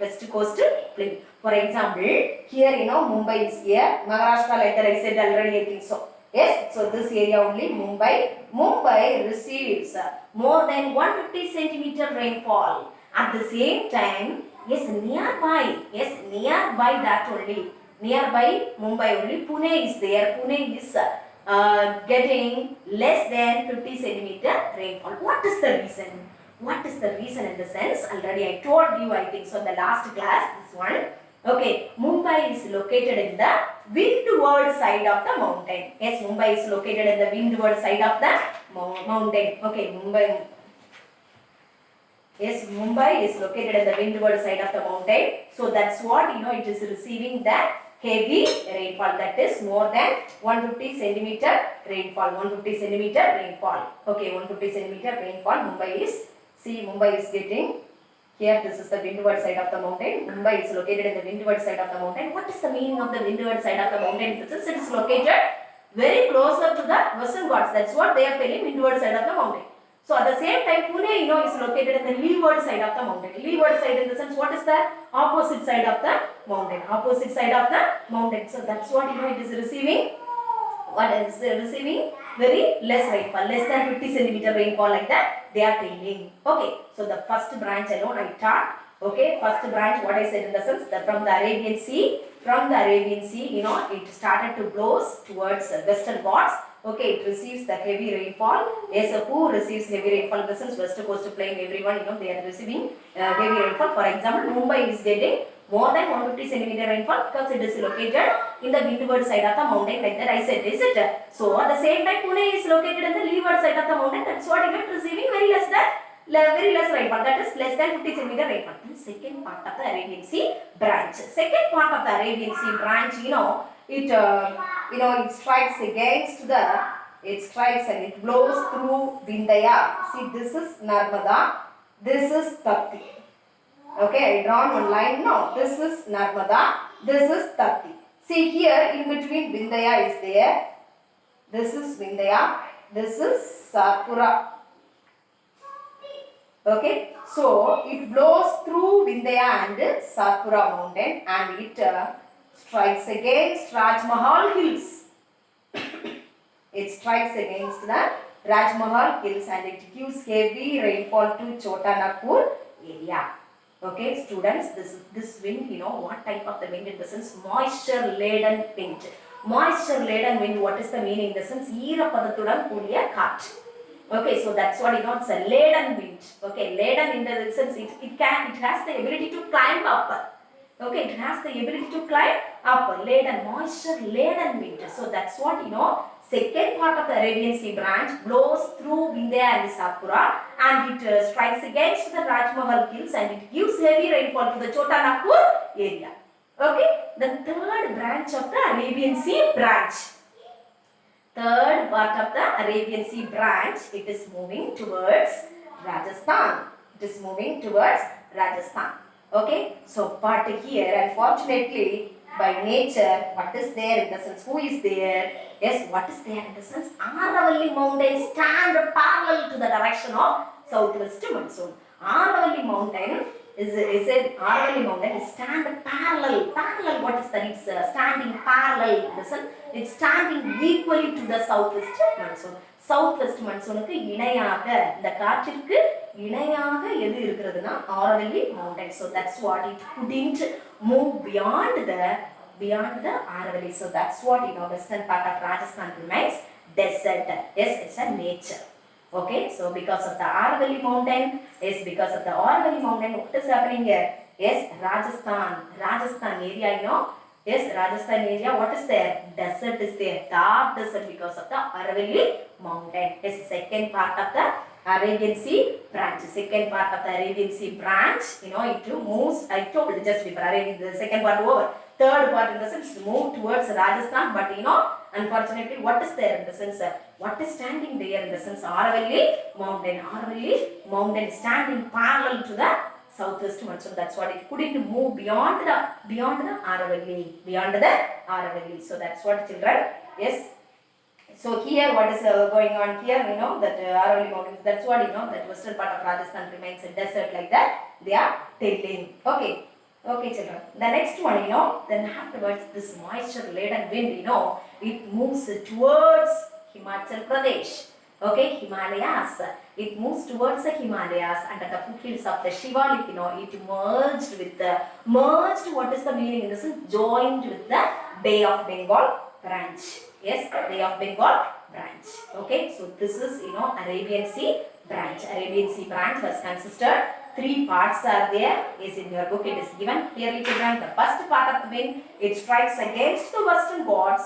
For example, here Mumbai is here. Maharashtra, like I said already, I think so. Yes, so this area only Mumbai receives more than 150 centimeter rainfall. At the same time, nearby that only, nearby Mumbai only, Pune is there. Pune is getting less than 50 centimeter rainfall. What is the reason? In the sense, already I told you, I think so, in the last class, this one. Okay, Mumbai is located in the windward side of the mountain. Yes, Mumbai is located in the windward side of the mountain. Okay, Mumbai is located in the windward side of the mountain. So that's what, it is receiving the heavy rainfall, that is more than 150 centimeter rainfall. 150 centimeter rainfall. Okay, 150 centimeter rainfall Mumbai is getting. Here, this is the windward side of the mountain. Mumbai is located in the windward side of the mountain. What is the meaning of the windward side of the mountain? It is located very closer to the Western Ghats. That's what they are telling, windward side of the mountain. So at the same time, Pune, is located in the leeward side of the mountain. Leeward side in the sense, what is the opposite side of the mountain? Opposite side of the mountain. So that's what, it is receiving. What is receiving? Very less rainfall, less than 50 centimeter rainfall, like that they are telling. Okay, so the first branch alone I taught. Okay, first branch, what I said in the sense that from the Arabian Sea, it started to blow towards Western Ghats. Okay, it receives the heavy rainfall. Yes, who receives heavy rainfall in the sense West Coast Plain, everyone, they are receiving heavy rainfall. For example, Mumbai is getting more than 150 centimeter rainfall because it is located in the windward side of the mountain, like that I said, is it? So at the same time, Pune is located in the leeward side of the mountain. That's what it is receiving very less rainfall, that is less than 50 centimeter rainfall. And second part of the Arabian Sea branch. Second part of the Arabian Sea branch, it strikes against and it blows through Vindhya. See, this is Narmada, this is Tapti. Okay, I drawn one line now. This is Narmada, this is Tapti. See here in between Vindhya is there. This is Vindhya, this is Satpura. Okay, so it blows through Vindhya and Satpura mountain and it strikes against Raj Mahal hills. It strikes against the Raj Mahal hills and it gives heavy rainfall to Chota Nagpur area. Okay, students, this wind, you know what type of the wind in the sense? Moisture laden wind. Moisture laden wind, what is the meaning in the sense? ஈரப்பதத்துடன் கூடிய காற்று. Okay, so that's what you know, it's a laden wind. Okay, laden in the sense it has the ability to climb up. Okay, it has the ability to climb up. Laden, moisture laden wind. So that's what you know, second part of the Arabian Sea branch blows through Vindhya and Satpura and it strikes against the Raj Mahal hills and it gives heavy rainfall to the Chota Nagpur area. Okay, the third branch of the Arabian Sea branch. Third part of the Arabian Sea branch, it is moving towards Rajasthan. It is moving towards Rajasthan. Okay, so but here unfortunately by nature, what is there in the sense? Who is there? Yes, what is there in the sense? Aravalli mountains stand parallel to the direction of southwest monsoon. Aravalli mountain is Aravalli mountain is stand parallel. Parallel, what is that? It's standing parallel. Listen, it's standing equally to the southwest monsoon. Southwest monsoonக்கு இணையாக இந்த காற்றிற்கு இணையாக எது இருக்குதுன்னா Aravalli mountain. So that's what it couldn't move beyond the Aravalli. So that's what you know, western part of Rajasthan remains desert. Yes, it's a nature. Okay, so because of the Aravalli mountain, yes, because of the Aravalli mountain, what is happening here? Yes, Rajasthan area, you know. Yes, Rajasthan area, what is there? Desert is there, dark desert because of the Aravalli mountain. Yes, second part of the Arabian Sea branch. Second part of the Arabian Sea branch, you know, it moves, I told just before, the second part over. Third part in the sense to move towards Rajasthan, but you know, unfortunately, what is there in the sense? What is standing there in the sense? Aravalli mountain. Aravalli mountain standing parallel to the southwest monsoon. That's what it couldn't move beyond the Aravalli. Beyond the Aravalli. So that's what children. Yes. So here what is going on here? You know that Aravalli mountains. That's what you know, that western part of Rajasthan remains a desert like that. They are telling. Okay. Okay, children. The next one, you know, then afterwards this moisture laden wind, you know, it moves towards Himachal Pradesh. Okay, Himalayas. It moves towards the Himalayas and at the foothills of the Shivalik, you know, it merged, what is the meaning in this? Joined with the Bay of Bengal branch. Yes, Bay of Bengal branch. Okay, so this is, you know, Arabian Sea branch. Arabian Sea branch was consisted. 3 parts are there. Is in your book, it is given clearly children. The first part of the wind, it strikes against the western Ghats.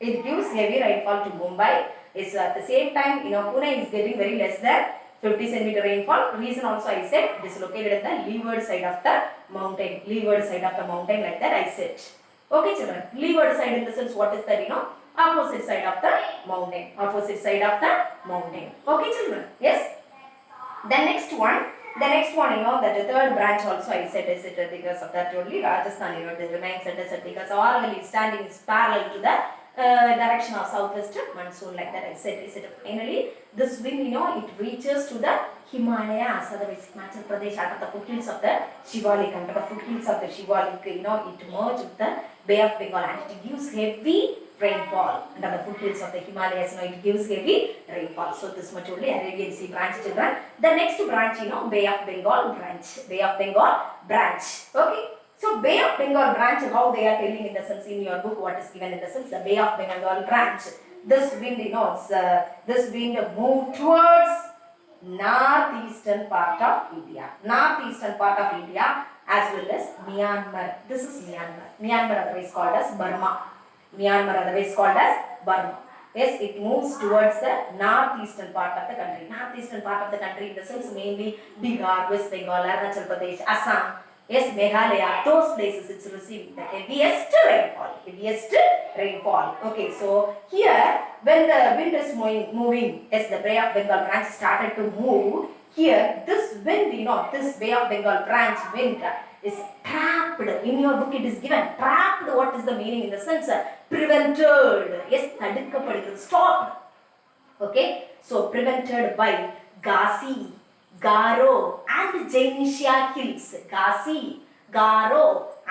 It gives heavy rainfall to Mumbai. It's at the same time, you know, Pune is getting very less than 50 centimeter rainfall. Reason also I said, it is located at the leeward side of the mountain. Leeward side of the mountain, like that I said. Okay children, leeward side in the sense, what is that, you know? Opposite side of the mountain. Opposite side of the mountain. Okay children, yes? The next one, you know, that the third branch also I said is it because of that only Rajasthan, you know, it remains a desert because Aravalli is standing is parallel to the direction of southwest monsoon, like that I said. Is it finally this wind, you know, it reaches to the Himalayas, otherwise Himachal Pradesh, under the foothills of the Shivalik, under the foothills of the Shivalik, you know, it merges with the Bay of Bengal and it gives heavy rainfall. Under the foothills of the Himalayas, you know, it gives heavy rainfall. So this much only Arabian Sea branch children. The next branch, you know, Bay of Bengal branch. Bay of Bengal branch. Okay. So Bay of Bengal branch, how they are telling in the sense in your book, what is given in the sense, the Bay of Bengal branch. This wind, you know, this wind moved towards northeastern part of India. Northeastern part of India as well as Myanmar. This is Myanmar. Myanmar otherwise called as Burma. Myanmar otherwise called as Burma. Yes, it moves towards the northeastern part of the country. Northeastern part of the country in the sense mainly Bihar, West Bengal, Arunachal Pradesh, Assam. Yes, Meghalaya, those places it's receiving the heaviest rainfall. Heaviest rainfall. Okay, so here when the wind is moving, yes, the Bay of Bengal branch started to move. here this wind, this Bay of Bengal branch wind is trapped. In your book it is given trapped. What is the meaning? In the sense prevented. Yes, தடுக்கப்படுகிறது, stopped. Okay, so prevented by Gasi, Garo and Jainisha hills. Gasi, Garo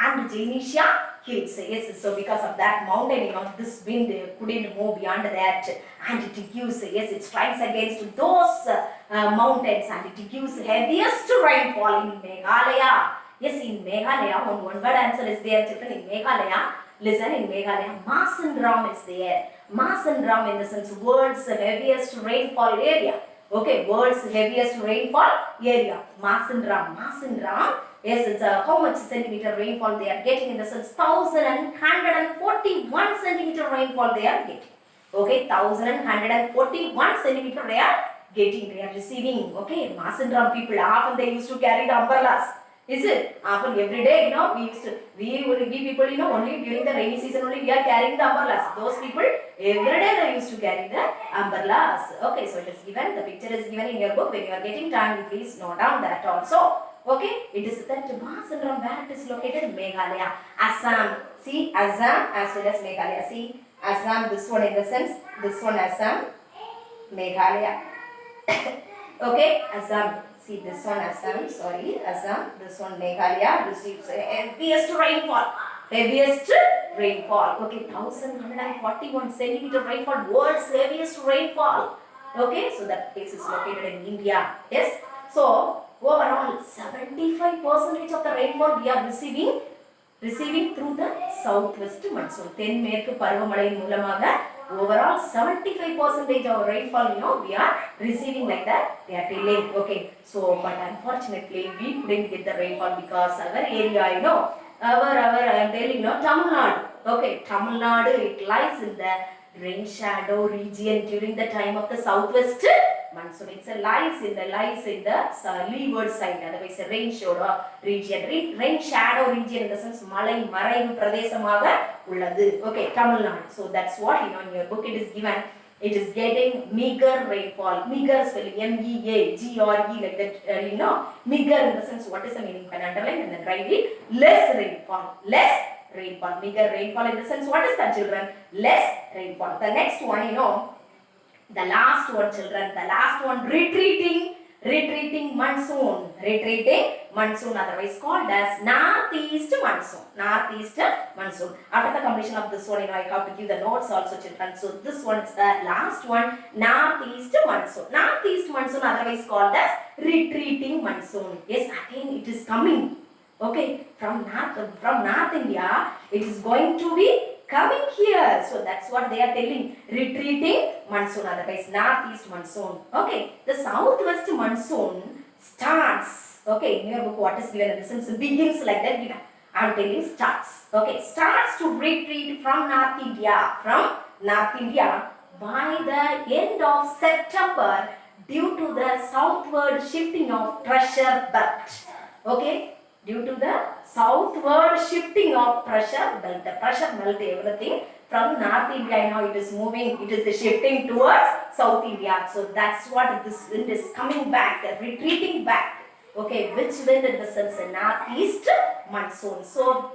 and Jainisha hills. Yes, so because of that mountain, this wind couldn't move beyond that, and it gives, yes, it strikes against those mountains, and it gives heaviest rainfall in Meghalaya. Yes, in Meghalaya, one word answer is there, children. In Meghalaya, listen, in Meghalaya, Masanram is there. Masanram in the sense world's heaviest rainfall area. Okay, world's heaviest rainfall area. Masanram. Masanram. Yes, it's how much centimeter rainfall they are getting, in the sense 1141 centimeter rainfall they are getting. Okay, 1141 centimeter they are getting, they are receiving. Okay, Masanram people, often they used to carry the umbrellas. Is it? Often every day, we people, only during the rainy season only we are carrying the umbrellas. Those people, every day they used to carry the umbrellas. Okay, so it is given, the picture is given in your book. When you are getting time, please note down that also. Okay, it is that Masanram, where it is located? Meghalaya, Assam. See, Assam as well as Meghalaya. See, Assam, this one in the sense, this one Assam, Meghalaya. Okay, Assam. See, this one Assam, Assam, this one Meghalaya receives heaviest rainfall. Heaviest rainfall. Okay, 1141 centimeter rainfall, world's heaviest rainfall. Okay, so that place is located in India. Yes, so overall 75% of the rainfall we are receiving through the southwest monsoon. தென்மேற்கு பருவமழையின் மூலமாக overall 75% of rainfall, we are receiving like that. They are telling. Okay, so but unfortunately we couldn't get the rainfall because our area, I am telling, Tamil Nadu. Okay, Tamil Nadu, it lies in the rain shadow region during the time of the southwest monsoon. It's a lies in the leeward side, otherwise a rain shadow region. Rain shadow region in the sense Malai Maraivu Pradesamaga Ulladu. Okay, Tamil Nadu. So that's what in your book it is given. It is getting meager rainfall. Meager spelling MEAGRE like that. Meager in the sense, what is the meaning? You can underline and then write it. Less rainfall. Less rainfall. Meager rainfall in the sense, what is that, children? Less rainfall. The next one, the last one, children, the last one, retreating monsoon. Retreating monsoon, otherwise called as northeast monsoon. Northeast monsoon. After the completion of this one, I have to give the notes also, children. So this one is the last one, northeast monsoon. Northeast monsoon, otherwise called as retreating monsoon. Yes, again it is coming. Okay, from North India, it is going to be coming here. So that's what they are telling. Retreating monsoon, otherwise northeast monsoon. Okay, the southwest monsoon starts. Okay, in your book what is given in the sense begins like that given. I am telling starts. Okay, starts to retreat from North India. From North India by the end of September due to the southward shifting of pressure belt. Okay, due to the southward shifting of pressure belt. The pressure belt, everything from North India, it is moving, it is shifting towards South India. So that's what this wind is coming back, retreating back. Okay, which wind in the sense northeast monsoon. So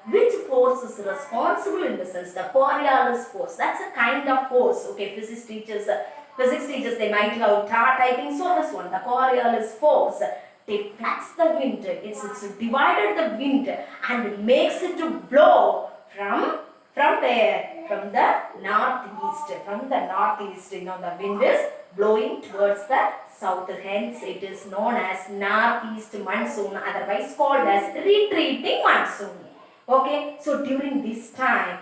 which force is responsible in the sense? The Coriolis force. That's a kind of force. Okay, physics teachers, they might have taught, I think so, this one, the Coriolis force. Deflects the wind, it's divided the wind and makes it to blow from where? From the northeast. From the northeast, the wind is blowing towards the south. Hence, it is known as northeast monsoon, otherwise called as retreating monsoon. Okay, so during this time,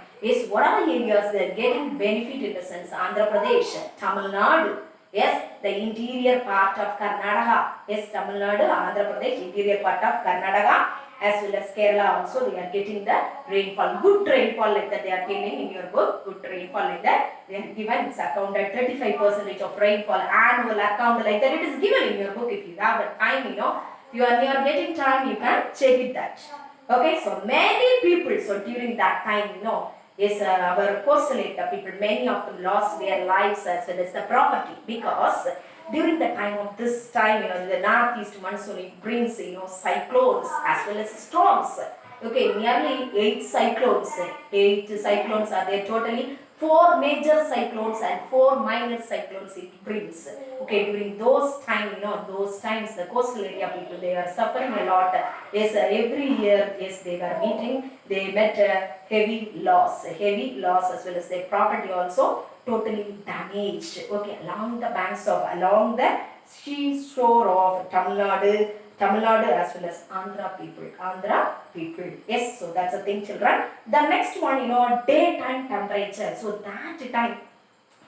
what are the areas that are getting benefit in the sense? Andhra Pradesh, Tamil Nadu. Yes, the interior part of Karnataka. Yes, Tamil Nadu, Andhra Pradesh, interior part of Karnataka, as well as Kerala also, they are getting the rainfall. Good rainfall like that they are giving in your book. Good rainfall like that. They are given, it's accounted 35% of rainfall, annual account like that. It is given in your book. If you have the time, you are getting time, you can check it that. Okay, so many people, so during that time, yes, our coastal area people, many of them lost their lives as well as the property, because During the time of this time, the northeast monsoon, it brings, cyclones as well as storms. Okay, nearly 8 cyclones. 8 cyclones are there totally. 4 major cyclones and 4 minor cyclones it brings. Okay, during those time, those times the coastal area people, they are suffering a lot. Yes, every year, yes, they were meeting. They met heavy loss as well as their property also totally damaged. Okay, along the seashore of Tamil Nadu as well as Andhra people. Yes, so that's a thing, children. The next one, daytime temperature. So that time,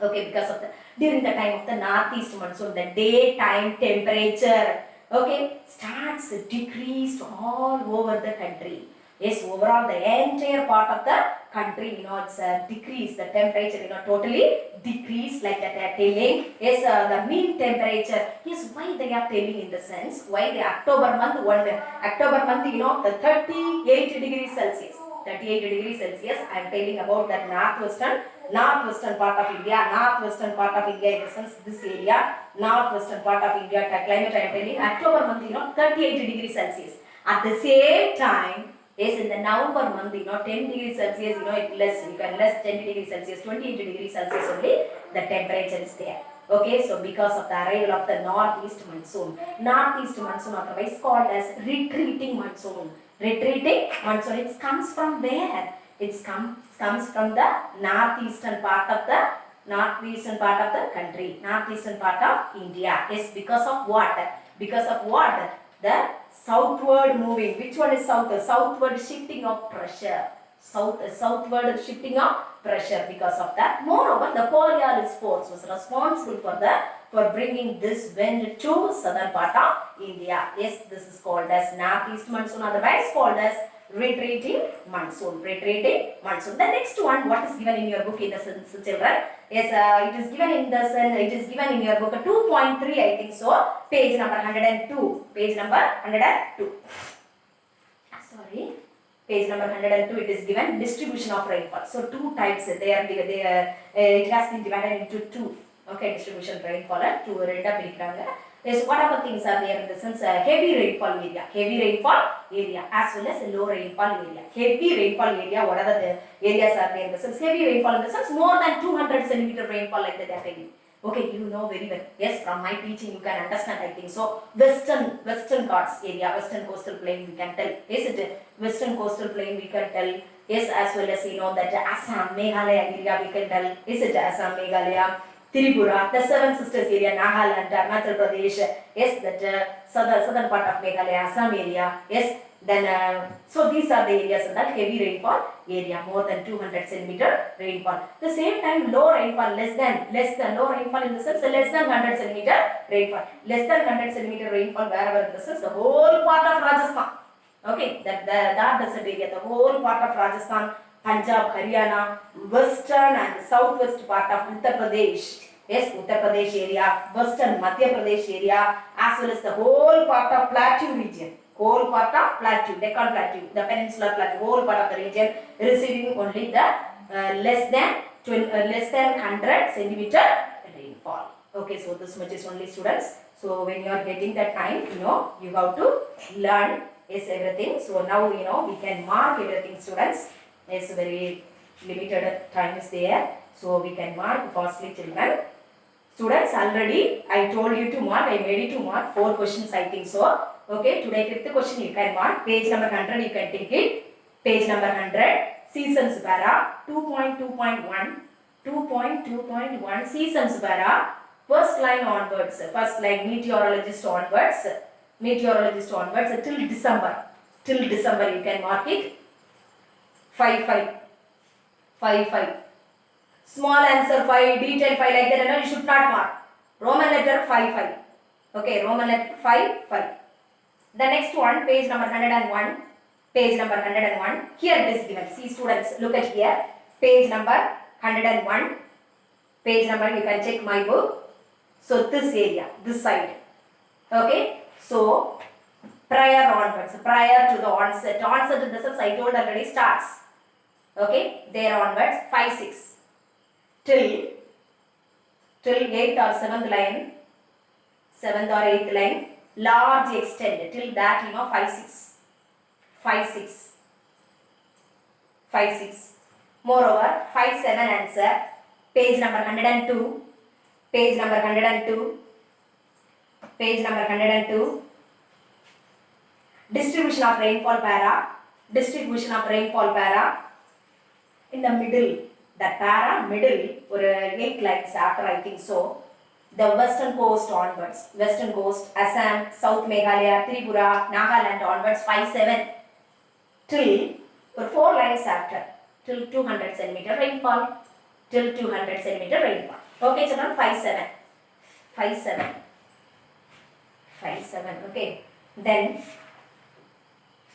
okay, because of the during the time of the northeast monsoon, the daytime temperature, okay, starts decreased all over the country. Yes, overall the entire part of the country, it's decreased. The temperature, totally decreased, like that they are telling. Yes, the mean temperature. Yes, why they are telling in the sense, why the October month, the 38 degrees Celsius. 38 degrees Celsius. I am telling about that northwestern part of India. Northwestern part of India, in the sense this area, northwestern part of India, climate I am telling, October month, 38 degrees Celsius. At the same time, yes, in the November month, 10 degrees Celsius, it less, you can less 10 degrees Celsius, 28 degrees Celsius only, the temperature is there. Okay, so because of the arrival of the northeast monsoon, otherwise called as retreating monsoon. Retreating monsoon, it comes from where? It comes from the northeastern part of the country, northeastern part of India. Yes, because of what? Because of what? The southward moving. Which one is south? Southward shifting of pressure. Southward shifting of pressure. Because of that, moreover, the Coriolis force was responsible for bringing this wind to southern part of India. Yes, this is called as northeast monsoon, otherwise called as retreating monsoon. The next one, what is given in your book in the sense, children? Yes, it is given in your book 2.3, I think so. Page number 102. Page number 102. Sorry. Page number 102, it is given distribution of rainfall. So two types, it has been divided into two. Okay, distribution rainfall and two Yes, what are the things are there in the sense? Heavy rainfall area as well as low rainfall area. Heavy rainfall area, what are the areas are there in the sense? Heavy rainfall in the sense more than 200 centimeter rainfall, like that they are telling. Okay, you know very well. Yes, from my teaching you can understand, I think so. Western Ghats area, Western coastal plain we can tell. Is it Western coastal plain we can tell? Yes, as well as that Assam, Meghalaya area we can tell. Is it Assam, Meghalaya, Tripura, the Seven Sisters area, Nagaland, Arunachal Pradesh. Yes, that southern part of Meghalaya, Assam area. Yes, then so these are the areas in that heavy rainfall area, more than 200 centimeter rainfall. The same time, low rainfall, less than low rainfall in the sense less than 100 centimeter rainfall. Less than 100 centimeter rainfall wherever in the sense the whole part of Rajasthan. Okay, that desert area, the whole part of Rajasthan, Punjab, Haryana, western and southwest part of Uttar Pradesh. Yes, Uttar Pradesh area, western Madhya Pradesh area, as well as the whole part of Plateau region. Whole part of Plateau, Deccan Plateau, the Peninsular Plateau, whole part of the region receiving only the less than 100 centimeter rainfall. Okay, so this much is only, students. So when you are getting that time, you have to learn is everything. So now we can mark everything, students. It's very limited time is there, so we can mark fastly, children. Students, already I told you to mark, I made you to mark 4 questions, I think so. Okay, today 5th question you can mark. Page number 100 you can take it. Page number 100, seasons para 2.2.1, 2.2.1 seasons para. First line onwards, first line meteorologist onwards till December. Till December you can mark it. 5. Small answer 5, detail 5, like that, you should not mark. Roman letter 5. Okay, Roman letter 5. The next one, page number 101. Page number 101. Here it is given. See, students, look at here. Page number 101. Page number, you can check my book. So this area, this side. Okay. So prior onwards, prior to the onset. Onset in the sense I told already starts. Okay. There onwards, 5, 6. Till 8th or 7th line. seventh or eighth line, large extent till that 5 6, 5 6, 5 6. Moreover, 5 7 answer, page number 102, page number 102, page number 102. Distribution of rainfall para, distribution of rainfall para. In the middle, the para middle, or 8 lines after I think so. The western coast onwards, western coast, Assam, South Meghalaya, Tripura, Nagaland onwards, 5 7 till, or 4 lines after, till 200 centimeter rainfall, till 200 centimeter rainfall. Okay children, 5 7, 5 7, 5 7, okay. Then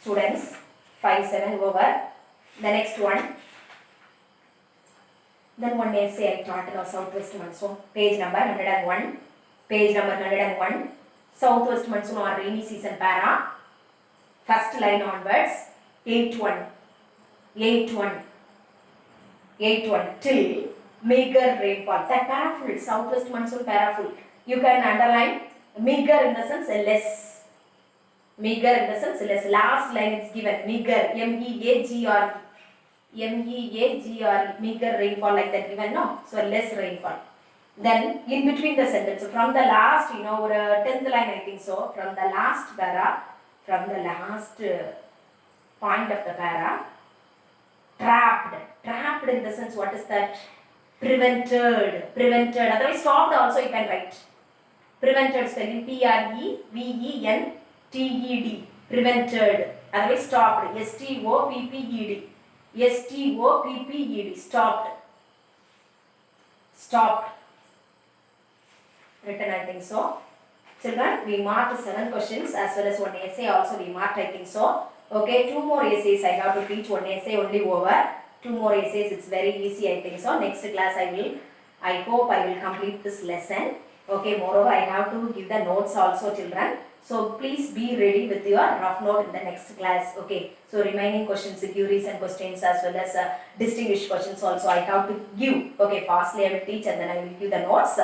students, 5 7 over. The next one. Then one essay I taught in Southwest Monsoon, page number 101, page number 101, Southwest Monsoon or rainy season para, first line onwards, 8-1, 8-1, 8-1 till meager rainfall. That para full, Southwest Monsoon para full. You can underline meager in the sense less. Meager in the sense less. Last line is given, meager, M-E-A-G-R-E. M-E-A-G-R, meager rainfall like that given, no? So less rainfall. Then in between the sentence, from the last, 10th line I think so, from the last para, from the last point of the para, trapped in the sense, what is that? Prevented, otherwise stopped also you can write. Prevented spelling, P-R-E-V-E-N-T-E-D, prevented, otherwise stopped, S-T-O-P-P-E-D. S-T-O-P-P-E-D, stopped. Written I think so. Children, we marked 7 questions as well as one essay also we marked I think so. Okay, 2 more essays I have to teach, one essay only over. 2 more essays, it's very easy I think so. Next class I hope I will complete this lesson. Okay, moreover I have to give the notes also children. So please be ready with your rough note in the next class. Okay. So remaining questions, give recent questions as well as distinguished questions also I have to give. Okay. Fastly I will teach and then I will give the notes.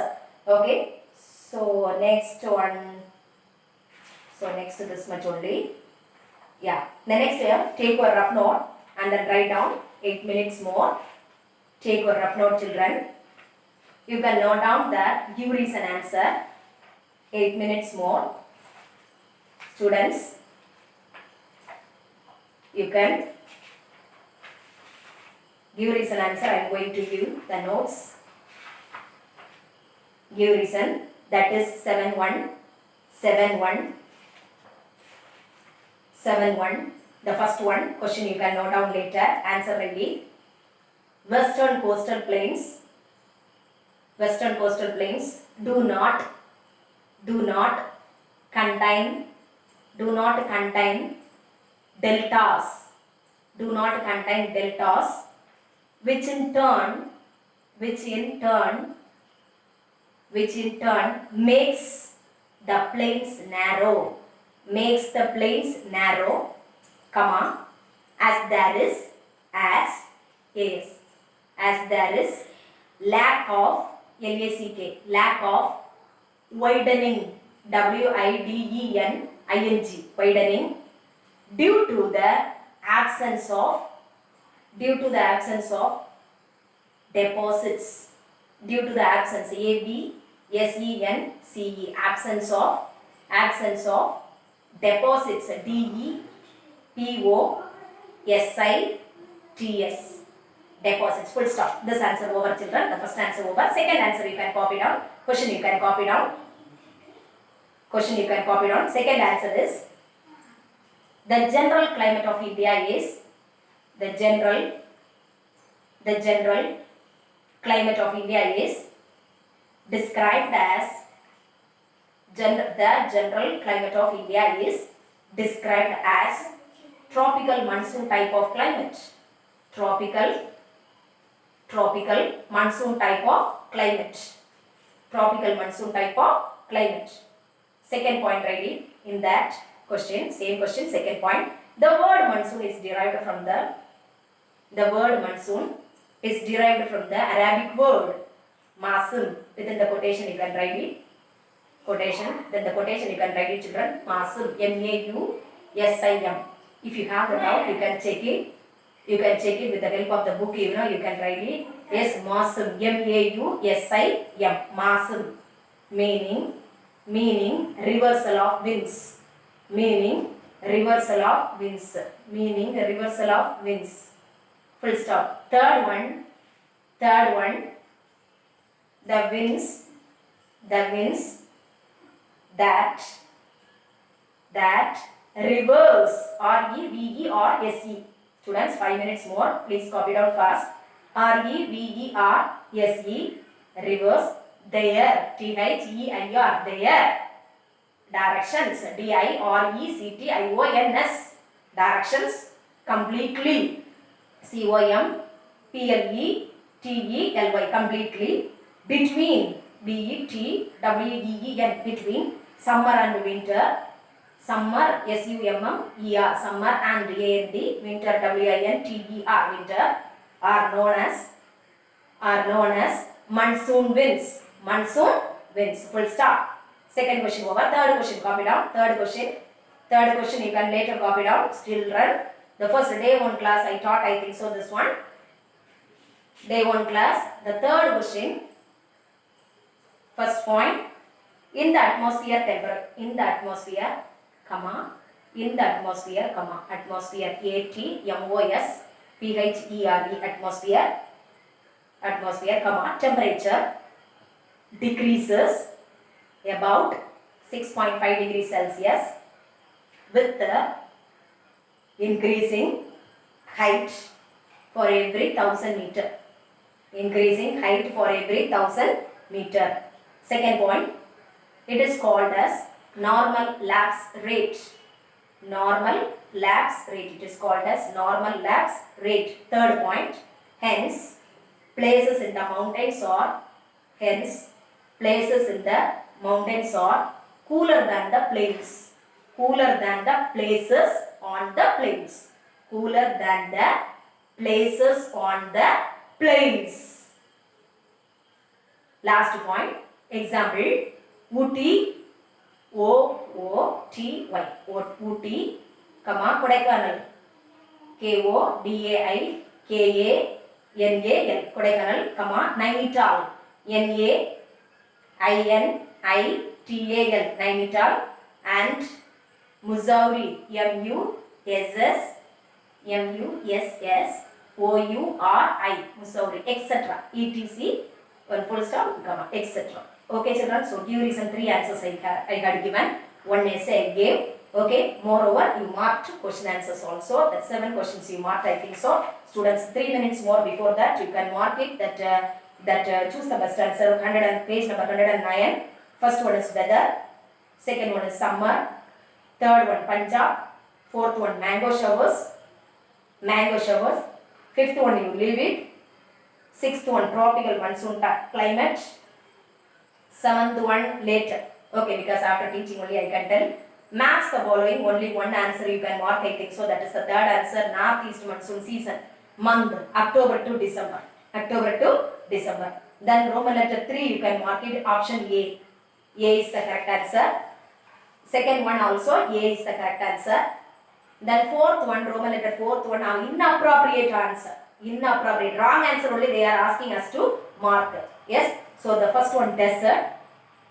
Okay. So next one. So next this much only. Yeah. The next year, take your rough note and then write down 8 minutes more. Take your rough note children. You can note down that give reason answer. 8 minutes more. Students, you can give reason answer. I am going to give the notes. Give reason, that is 7-1, 7-1, 7-1. The first one, question you can note down later. Answer ready. Western coastal plains do not contain deltas, which in turn makes the plains narrow, comma, as there is lack of widening, widening, due to the absence of deposits, absence of deposits, DEPOSITS, deposits, full stop. This answer over children, the first answer over. Second answer you can copy down, question you can copy down. Second answer is, the general climate of India is, the general climate of India is described as, tropical monsoon type of climate. Tropical monsoon type of climate. Second point ready in that question, same question, second point. The word monsoon is derived from the Arabic word masun. Within the quotation you can write it. quotation. Then the quotation you can write it, children. Mausum, M-A-U-S-I-M. If you have the doubt, you can check it. You can check it with the help of the book, you can write it. Yes, Mausum, M-A-U-S-I-M. Mausum, meaning reversal of winds. Meaning reversal of winds. Meaning reversal of winds. Full stop. Third one, the winds that reverse, R-E-V-E-R-S-E. Students, 5 minutes more. Please copy down fast. R-E-V-E-R-S-E, reverse, their, T-H-E-I-R, their directions, D-I-R-E-C-T-I-O-N-S, directions, completely, C-O-M-P-L-E-T-E-L-Y, completely, between, B-E-T-W-E-E-N, between summer and winter, summer, S-U-M-M-E-R, summer and A-N-D, winter, W-I-N-T-E-R, winter, are known as monsoon winds. Monsoon winds, full stop. Second question over. Third question, copy down. Third question you can later copy down. Still run. The first day 1 class I taught, I think so, this one. Day 1 class. The third question. First point. In the atmosphere temperature. In the atmosphere, atmosphere, A-T-M-O-S-P-H-E-R-E, atmosphere, temperature decreases about 6.5 degrees Celsius with the increasing height for every 1000 meter. Increasing height for every 1000 meter. Second point, it is called as normal lapse rate. Normal lapse rate. It is called as normal lapse rate. Third point, hence places in the mountains are cooler than the plains. Cooler than the places on the plains. Cooler than the places on the plains. Last point. Example. Ooty. O-O-T-Y. Ooty, Kodaikanal. K-O-D-A-I-K-A-N-A-L. Kodaikanal, Nainital. N-A-I-N-I-T-A-L. Nainital. And Mussoorie. M-U-S-S-O-U-R-I. Mussoorie, etc. E-T-C. One full stop, etc. Okay, children. So give reason 3 answers I had given. 1 essay I gave. Okay. Moreover, you marked question answers also. That 7 questions you marked, I think so. Students, 3 minutes more before that you can mark it. That choose the best answer. Page number 109. First one is weather. Second one is summer. Third one Punjab. Fourth one mango showers. Fifth one you leave it. Sixth one tropical monsoon climate. Seventh one later. Okay, because after teaching only I can tell. Match the following. Only one answer you can mark, I think so. That is the third answer. Northeast monsoon season. Month October to December. Then Roman letter 3 you can mark it. Option A. A is the correct answer. Second one also A is the correct answer. Then fourth one, Roman letter fourth one, inappropriate answer. Inappropriate. Wrong answer only they are asking us to mark. Yes. So the first one desert.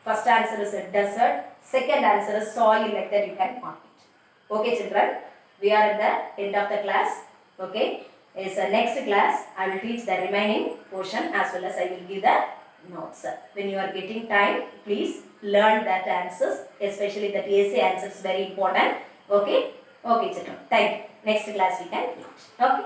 First answer is a desert. Second answer is soil, like that you can mark it. Okay, children. We are at the end of the class. Okay. It's the next class. I will teach the remaining portion as well as I will give the notes. When you are getting time, please learn that answers, especially that essay answers, very important. Okay. Okay, children. Thank you. Next class we can teach. Okay.